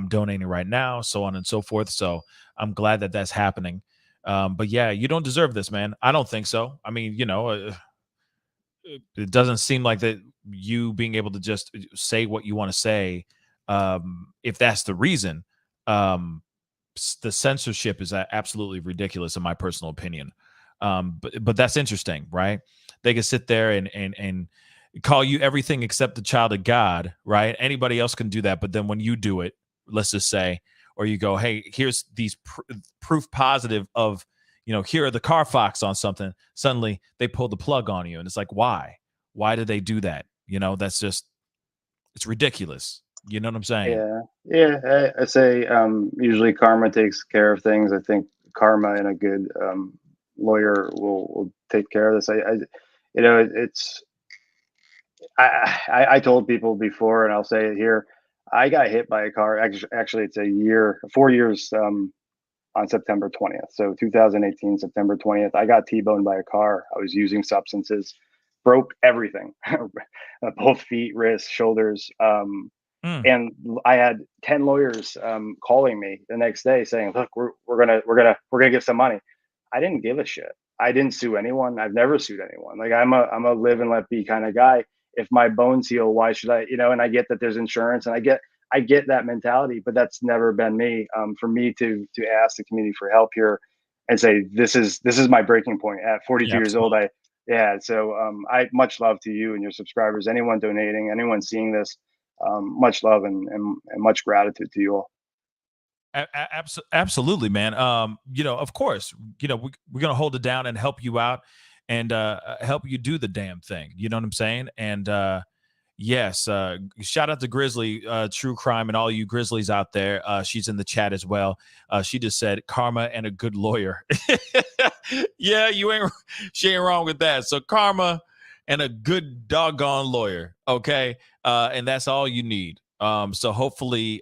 donating right now," so on and so forth. So I'm glad that that's happening. But yeah, you don't deserve this, man. I don't think so. I mean, it doesn't seem like that you being able to just say what you want to say, if that's the reason. The censorship is absolutely ridiculous in my personal opinion. But that's interesting, right? They can sit there and call you everything except the child of God, right? Anybody else can do that, but then when you do it, let's just say, or you go, "Hey, here's these proof positive of, here are the Carfax on something." Suddenly they pull the plug on you, and it's like, why? Why did they do that? That's just, it's ridiculous. You know what I'm saying? Yeah. I say usually karma takes care of things. I think karma and a good lawyer will take care of this. I told people before, and I'll say it here. I got hit by a car. Actually, it's 4 years on September 20th. So 2018, September 20th, I got T-boned by a car. I was using substances, broke everything, both feet, wrists, shoulders. And I had 10 lawyers calling me the next day saying, "Look, we're gonna give some money." I didn't give a shit. I didn't sue anyone. I've never sued anyone. Like I'm a live and let be kind of guy. If my bones heal, why should I? And I get that there's insurance, and I get that mentality, but that's never been me. For me to ask the community for help here and say this is my breaking point at 42 years old. So I much love to you and your subscribers, anyone donating, anyone seeing this. Much love and much gratitude to you all. Absolutely, man. Of course, we're gonna hold it down and help you out and help you do the damn thing. You know what I'm saying? And yes, shout out to Grizzly True Crime and all you Grizzlies out there. She's in the chat as well. She just said karma and a good lawyer. Yeah, she ain't wrong with that. So karma and a good doggone lawyer. Okay. And that's all you need. So hopefully,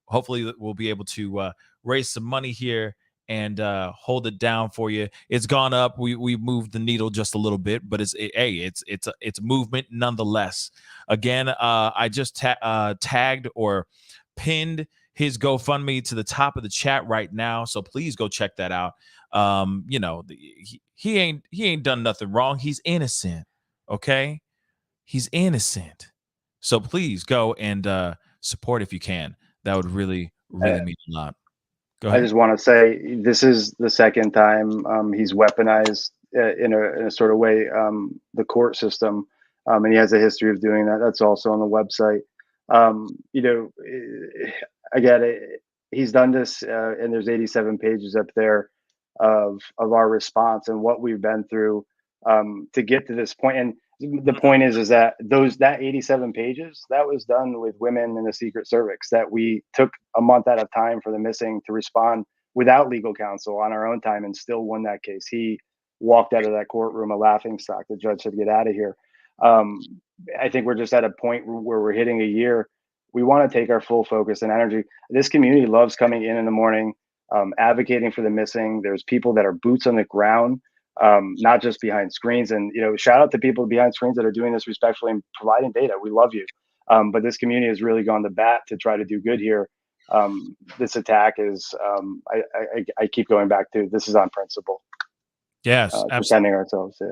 hopefully we'll be able to raise some money here and hold it down for you. It's gone up. We moved the needle just a little bit, but it's movement nonetheless. Again, I just tagged or pinned his GoFundMe to the top of the chat right now, so please go check that out. You know, he ain't done nothing wrong. He's innocent. Okay, he's innocent. So please go and support if you can. That would really mean a lot. Go I ahead. just want to say this is the second time he's weaponized in a sort of way the court system, and he has a history of doing that. That's also on the website. You know, I get it. He's done this, and there's 87 pages up there of our response and what we've been through to get to this point. And the point is that that 87 pages that was done with women in the secret cervix, that we took a month at a time for the missing to respond without legal counsel on our own time, and still won that case. He walked out of that courtroom a laughing stock. The judge said, "Get out of here." I think we're just at a point where we're hitting a year. We want to take our full focus and energy. This community loves coming in the morning, advocating for the missing. There's people that are boots on the ground, not just behind screens. And, you know, shout out to people behind screens that are doing this respectfully and providing data. We love you. But this community has really gone to bat to try to do good here. This attack is, I keep going back to, this is on principle. Yes, absolutely. Defending ourselves. Yeah.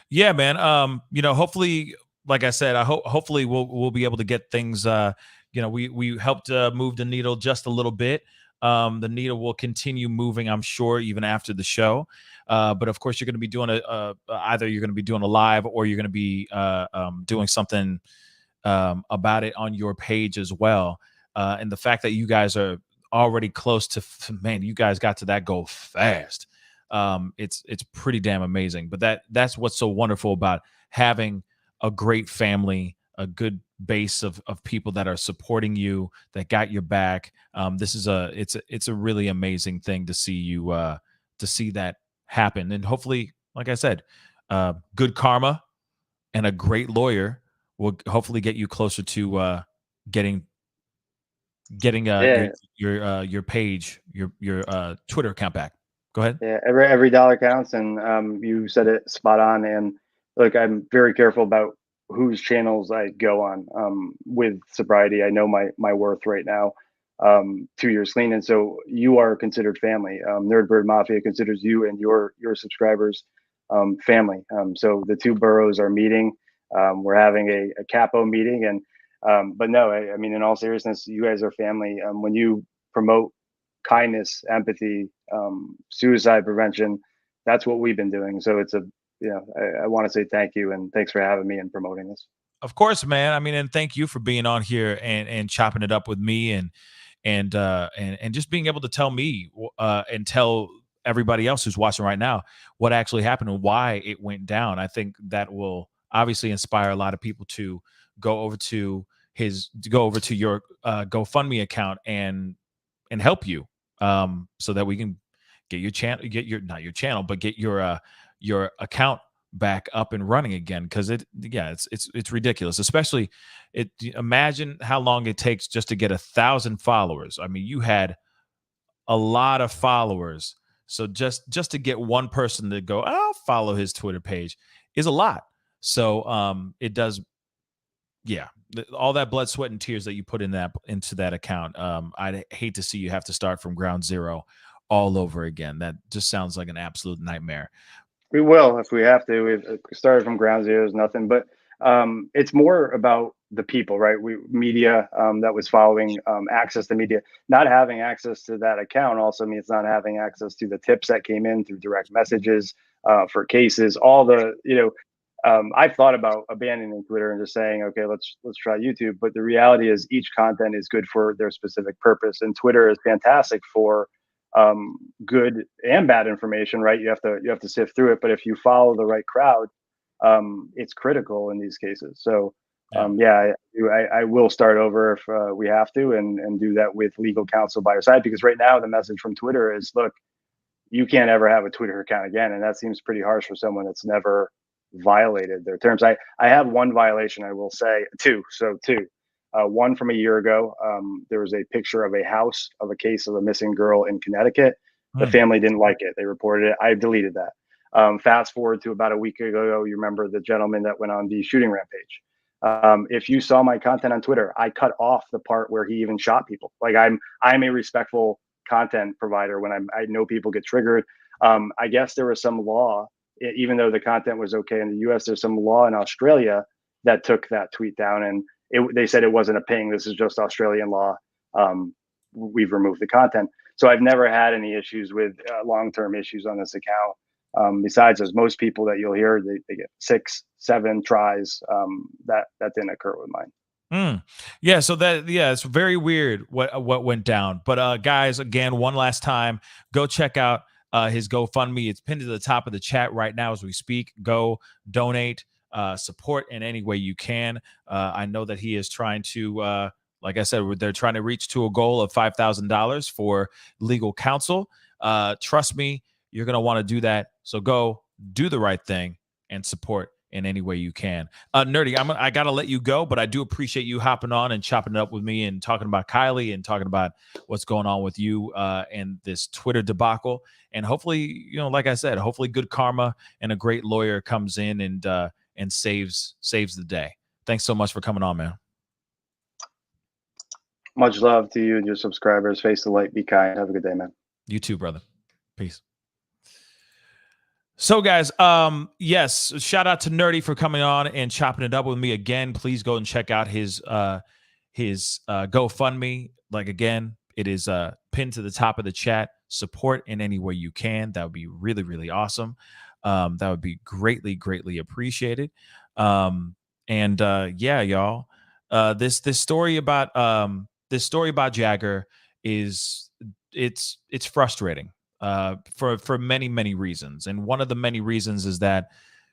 Yeah, man. You know, hopefully, like I said, hopefully we'll be able to get things. You know, we helped move the needle just a little bit. The needle will continue moving, I'm sure, even after the show. But of course, you're going to be doing either you're going to be doing a live, or you're going to be doing something about it on your page as well. And the fact that you guys are already close to, man, you guys got to that goal fast. It's pretty damn amazing. But that's what's so wonderful about having a great family, a good base of people that are supporting you, that got your back. This is it's a really amazing thing to see you to see that happen. And hopefully, like I said, good karma and a great lawyer will hopefully get you closer to getting your page, your Twitter account back. Go ahead. Yeah, every dollar counts, and you said it spot on. And look, I'm very careful about whose channels I go on. With sobriety, I know my worth right now. 2 years clean, and so you are considered family. Nerdbird Mafia considers you and your subscribers family. So the two boroughs are meeting. We're having a capo meeting, and but no, I mean, in all seriousness, you guys are family. When you promote kindness, empathy, suicide prevention, that's what we've been doing. So it's I want to say thank you, and thanks for having me and promoting this. Of course, man. I mean, and thank you for being on here and chopping it up with me and just being able to tell me and tell everybody else who's watching right now what actually happened and why it went down. I think that will obviously inspire a lot of people to go over to your GoFundMe account and help you, so that we can get your account back up and running again. Because it's ridiculous. Especially imagine how long it takes just to get 1,000 followers. I mean, you had a lot of followers, so just to get one person to go, I'll follow his Twitter page, is a lot. So it does. Yeah, all that blood, sweat, and tears that you put into that account. I'd hate to see you have to start from ground zero all over again. That just sounds like an absolute nightmare. We will if we have to. We've started from ground zero is nothing, but it's more about the people, right? Media that was following, access to media. Not having access to that account also means not having access to the tips that came in through direct messages for cases. All the I've thought about abandoning Twitter and just saying, okay, let's try YouTube. But the reality is, each content is good for their specific purpose, and Twitter is fantastic for good and bad information, right? You have to sift through it, but if you follow the right crowd, it's critical in these cases. So I will start over if we have to, and do that with legal counsel by your side, because right now the message from Twitter is, look, you can't ever have a Twitter account again, and that seems pretty harsh for someone that's never violated their terms. I have one violation, I will say, two. One from a year ago, there was a picture of a house of a case of a missing girl in Connecticut. The family didn't like it. They reported it. I deleted that. Fast forward to about a week ago, you remember the gentleman that went on the shooting rampage. If you saw my content on Twitter, I cut off the part where he even shot people. Like I'm a respectful content provider when I know people get triggered. I guess there was some law, even though the content was okay in the US, there's some law in Australia that took that tweet down, and they said it wasn't a ping. This is just Australian law. We've removed the content. So I've never had any issues with long-term issues on this account. Besides, as most people that you'll hear, they get 6, 7 tries. That didn't occur with mine. Yeah, so it's very weird what went down. But guys, again, one last time, go check out his GoFundMe. It's pinned to the top of the chat right now as we speak. Go donate, support in any way you can. I know that he is trying to, like I said, they're trying to reach to a goal of $5,000 for legal counsel. Trust me, you're going to want to do that. So go do the right thing and support in any way you can. Nerdy, I got to let you go, but I do appreciate you hopping on and chopping it up with me and talking about Kiely and talking about what's going on with you and this Twitter debacle. And hopefully, like I said, hopefully good karma and a great lawyer comes in and saves the day. Thanks so much for coming on, man. Much love to you and your subscribers. Face the light. Be kind. Have a good day, man. You too, brother. Peace. So, guys, yes, shout out to Nerdy for coming on and chopping it up with me again. Please go and check out his GoFundMe. Like, again, it is pinned to the top of the chat. Support in any way you can. That would be really, really awesome. That would be greatly, greatly appreciated. Yeah, y'all. This story about Jagger is it's frustrating for many, many reasons. And one of the many reasons is that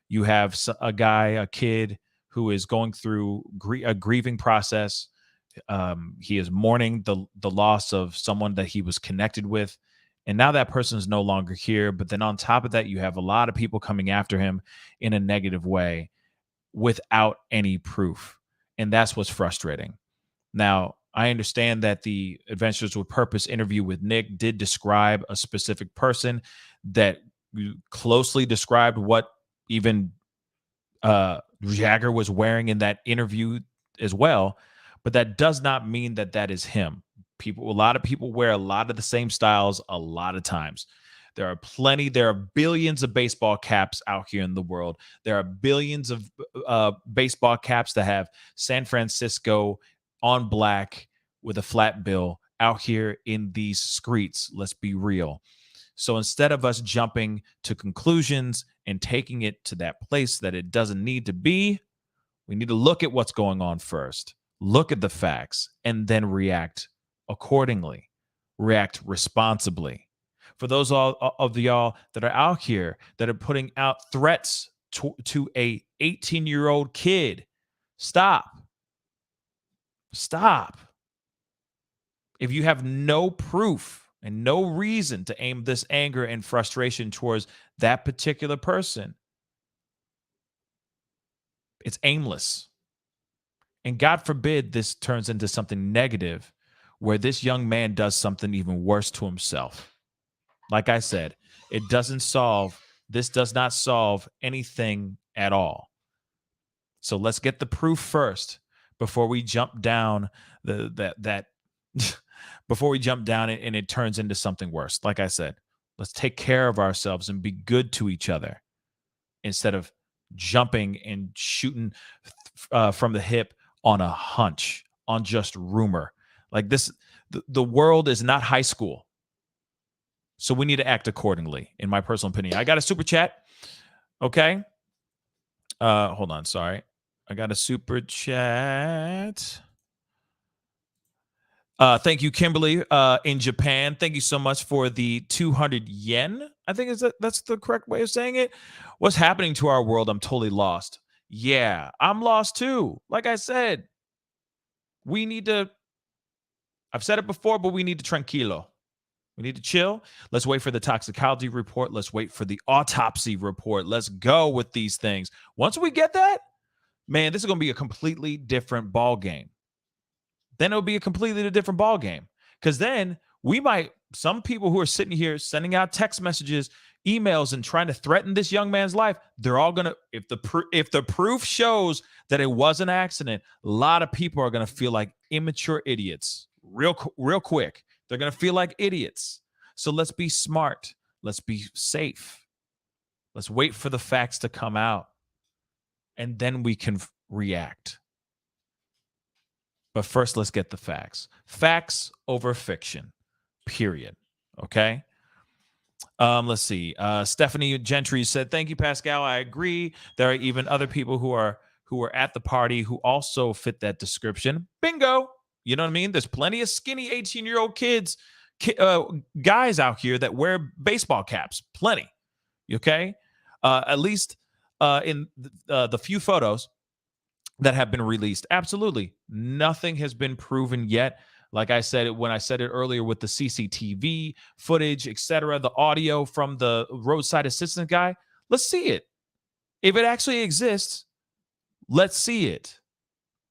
you have a kid who is going through a grieving process. He is mourning the loss of someone that he was connected with. And now that person is no longer here. But then on top of that, you have a lot of people coming after him in a negative way without any proof. And that's what's frustrating. Now, I understand that the Adventures with Purpose interview with Nick did describe a specific person that closely described what even Jagger was wearing in that interview as well. But that does not mean that is him. A lot of people wear a lot of the same styles a lot of times. There are billions of baseball caps out here in the world. There are billions of baseball caps that have San Francisco on black with a flat bill out here in these streets. Let's be real. So instead of us jumping to conclusions and taking it to that place that it doesn't need to be, we need to look at what's going on first, look at the facts, and then react accordingly, react responsibly. For those of y'all that are out here that are putting out threats to a 18-year-old kid, stop. If you have no proof and no reason to aim this anger and frustration towards that particular person, it's aimless. And God forbid this turns into something negative where this young man does something even worse to himself. Like I said, this does not solve anything at all. So let's get the proof first before we jump down before we jump down and it turns into something worse. Like I said, let's take care of ourselves and be good to each other instead of jumping and shooting from the hip on a hunch, on just rumor. Like this, the world is not high school. So we need to act accordingly, in my personal opinion. I got a super chat. Okay. Hold on. Sorry. I got a super chat. Thank you, Kimberly, in Japan. Thank you so much for the 200 yen. I think that's the correct way of saying it. What's happening to our world? I'm totally lost. Yeah, I'm lost too. Like I said, I've said it before, but we need to tranquilo. We need to chill. Let's wait for the toxicology report. Let's wait for the autopsy report. Let's go with these things. Once we get that, man, this is going to be a completely different ball game. Then it'll be a completely different ball game, because then we might some people who are sitting here sending out text messages, emails, and trying to threaten this young man's life, they're all gonna, if the proof shows that it was an accident, a lot of people are gonna feel like immature idiots real quick. They're gonna feel like idiots. So let's be smart. Let's be safe. Let's wait for the facts to come out, and then we can react. But first, let's get the facts. Facts over fiction, period. Okay? Let's see. Stephanie Gentry said, "Thank you, Pascal. I agree. There are even other people who are at the party who also fit that description. Bingo. You know what I mean? There's plenty of skinny 18-year-old kids, guys out here that wear baseball caps. Plenty. Okay? At least in the few photos that have been released. Absolutely. Nothing has been proven yet. Like I said, when I said it earlier with the CCTV footage, etc., the audio from the roadside assistant guy, let's see it. If it actually exists, let's see it.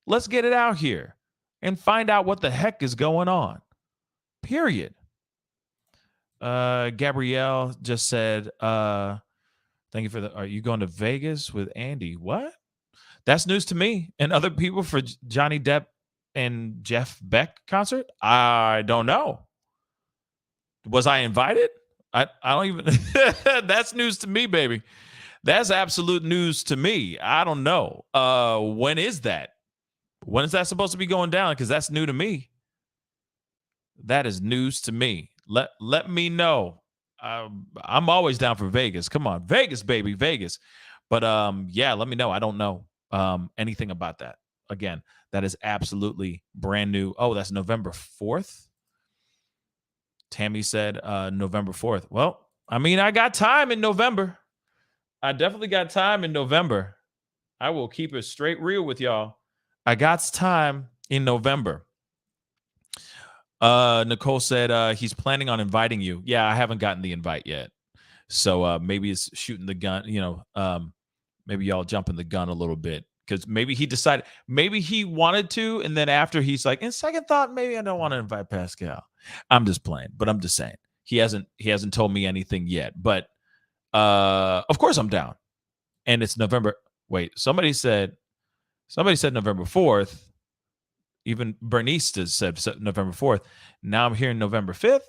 Let's get it out here and find out what the heck is going on. Period. Gabrielle just said, thank you for are you going to Vegas with Andy? What? That's news to me and other people for Johnny Depp and Jeff Beck concert. I don't know. Was I invited? I don't even. That's news to me, baby. That's absolute news to me. I don't know. When is that? When is that supposed to be going down? Because that's new to me. That is news to me. Let me know. I'm always down for Vegas. Come on, Vegas, baby, Vegas. But yeah, let me know. I don't know anything about that. Again, that is absolutely brand new. Oh, that's November 4th. Tammy said November 4th. Well, I mean, I got time in November. I definitely got time in November. I will keep it straight real with y'all. I got time in November. Nicole said he's planning on inviting you. Yeah, I haven't gotten the invite yet. So maybe it's shooting the gun, maybe y'all jumping the gun a little bit. Because maybe he decided, maybe he wanted to, and then after he's like, in second thought, maybe I don't want to invite Pascal. I'm just playing, but I'm just saying. He hasn't told me anything yet. But of course I'm down. And it's November. Wait, somebody said November 4th. Even Bernice said November 4th. Now I'm hearing November 5th.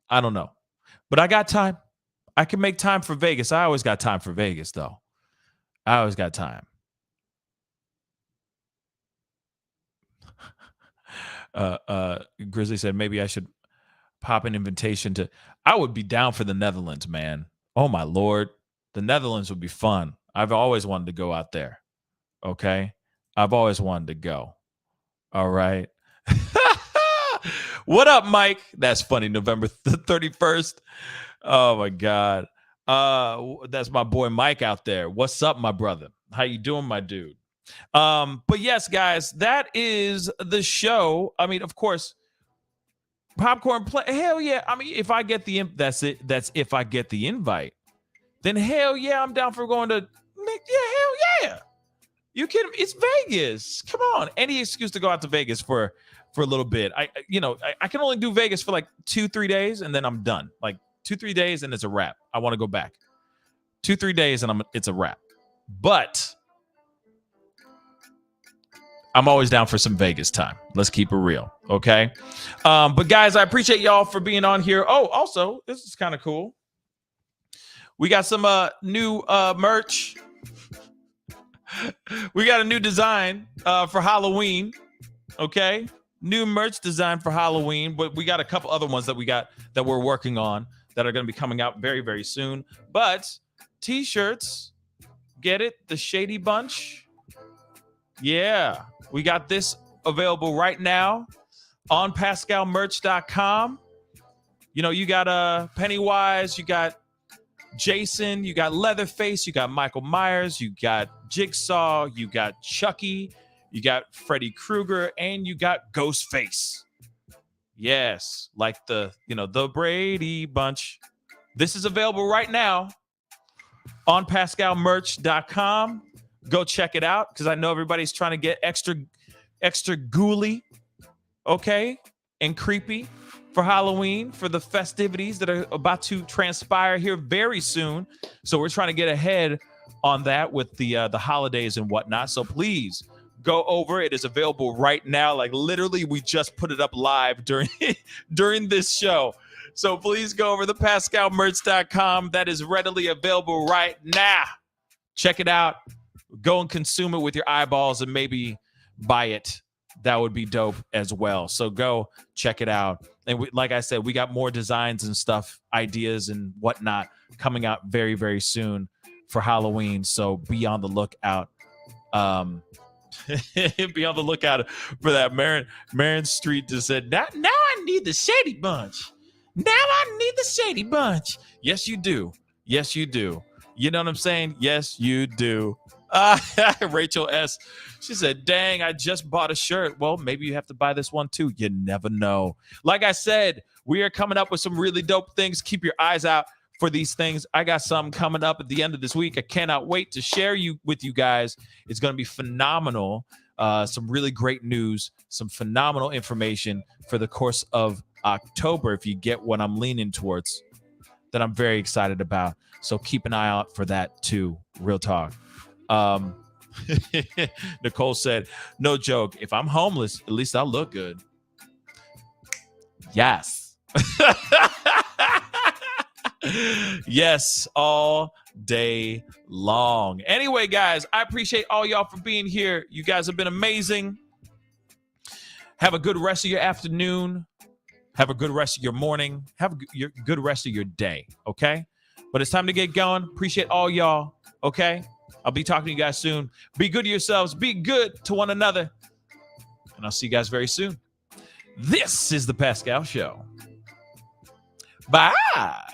I don't know. But I got time. I can make time for Vegas. I always got time for Vegas, though. I always got time. Grizzly said maybe I should pop an invitation to. I would be down for the Netherlands, man. Oh my Lord, the Netherlands would be fun. I've always wanted to go out there. Okay, I've always wanted to go. All right. What up, Mike? That's funny. November 31st. Oh my God. That's my boy Mike out there. What's up, my brother? How you doing, my dude? But yes, guys, that is the show. I mean, of course, popcorn play. Hell yeah. I mean, if I get the that's it. That's if I get the invite. Then hell yeah, I'm down for going to. Yeah, hell yeah. You kidding me? It's Vegas. Come on. Any excuse to go out to Vegas for a little bit. I can only do Vegas for like 2-3 days and then I'm done. Like 2-3 days and it's a wrap. I want to go back. 2-3 days and it's a wrap. But I'm always down for some Vegas time. Let's keep it real. Okay. But guys, I appreciate y'all for being on here. Oh, also, this is kind of cool. We got some new merch. We got a new design for Halloween. Okay. New merch design for Halloween. But we got a couple other ones that we're working on that are going to be coming out very, very soon. But t-shirts, get it? The Shady Bunch. Yeah. We got this available right now on PascalMerch.com. You know, you got Pennywise, you got Jason, you got Leatherface, you got Michael Myers, you got Jigsaw, you got Chucky, you got Freddy Krueger, and you got Ghostface. Yes, like the Brady Bunch. This is available right now on PascalMerch.com. Go check it out because I know everybody's trying to get extra ghouly, okay, and creepy for Halloween, for the festivities that are about to transpire here very soon. So we're trying to get ahead on that with the holidays and whatnot. So please go over. It is available right now. Like literally, we just put it up live during this show. So please go over to thepascalmerch.com. That is readily available right now. Check it out. Go and consume it with your eyeballs and maybe buy it. That would be dope as well. So go check it out. And like I said, we got more designs and stuff, ideas and whatnot coming out very, very soon for Halloween. So be on the lookout. Be on the lookout for that. Marin Street just said, now I need the Shady Bunch. Now I need the Shady Bunch. Yes, you do. Yes, you do. You know what I'm saying? Yes, you do. Rachel S. She said, dang, I just bought a shirt. Well, maybe you have to buy this one too. You never know. Like I said, we are coming up with some really dope things. Keep your eyes out for these things. I got some coming up at the end of this week. I cannot wait to share with you guys. It's going to be phenomenal. Some really great news, some phenomenal information for the course of October. If you get what I'm leaning towards, that I'm very excited about. So keep an eye out for that too. Real talk. Nicole said, no joke. If I'm homeless, at least I'll look good. Yes. Yes, all day long. Anyway, guys, I appreciate all y'all for being here. You guys have been amazing. Have a good rest of your afternoon. Have a good rest of your morning. Have a good rest of your day, okay? But it's time to get going. Appreciate all y'all, okay? I'll be talking to you guys soon. Be good to yourselves. Be good to one another. And I'll see you guys very soon. This is The Pascal Show. Bye.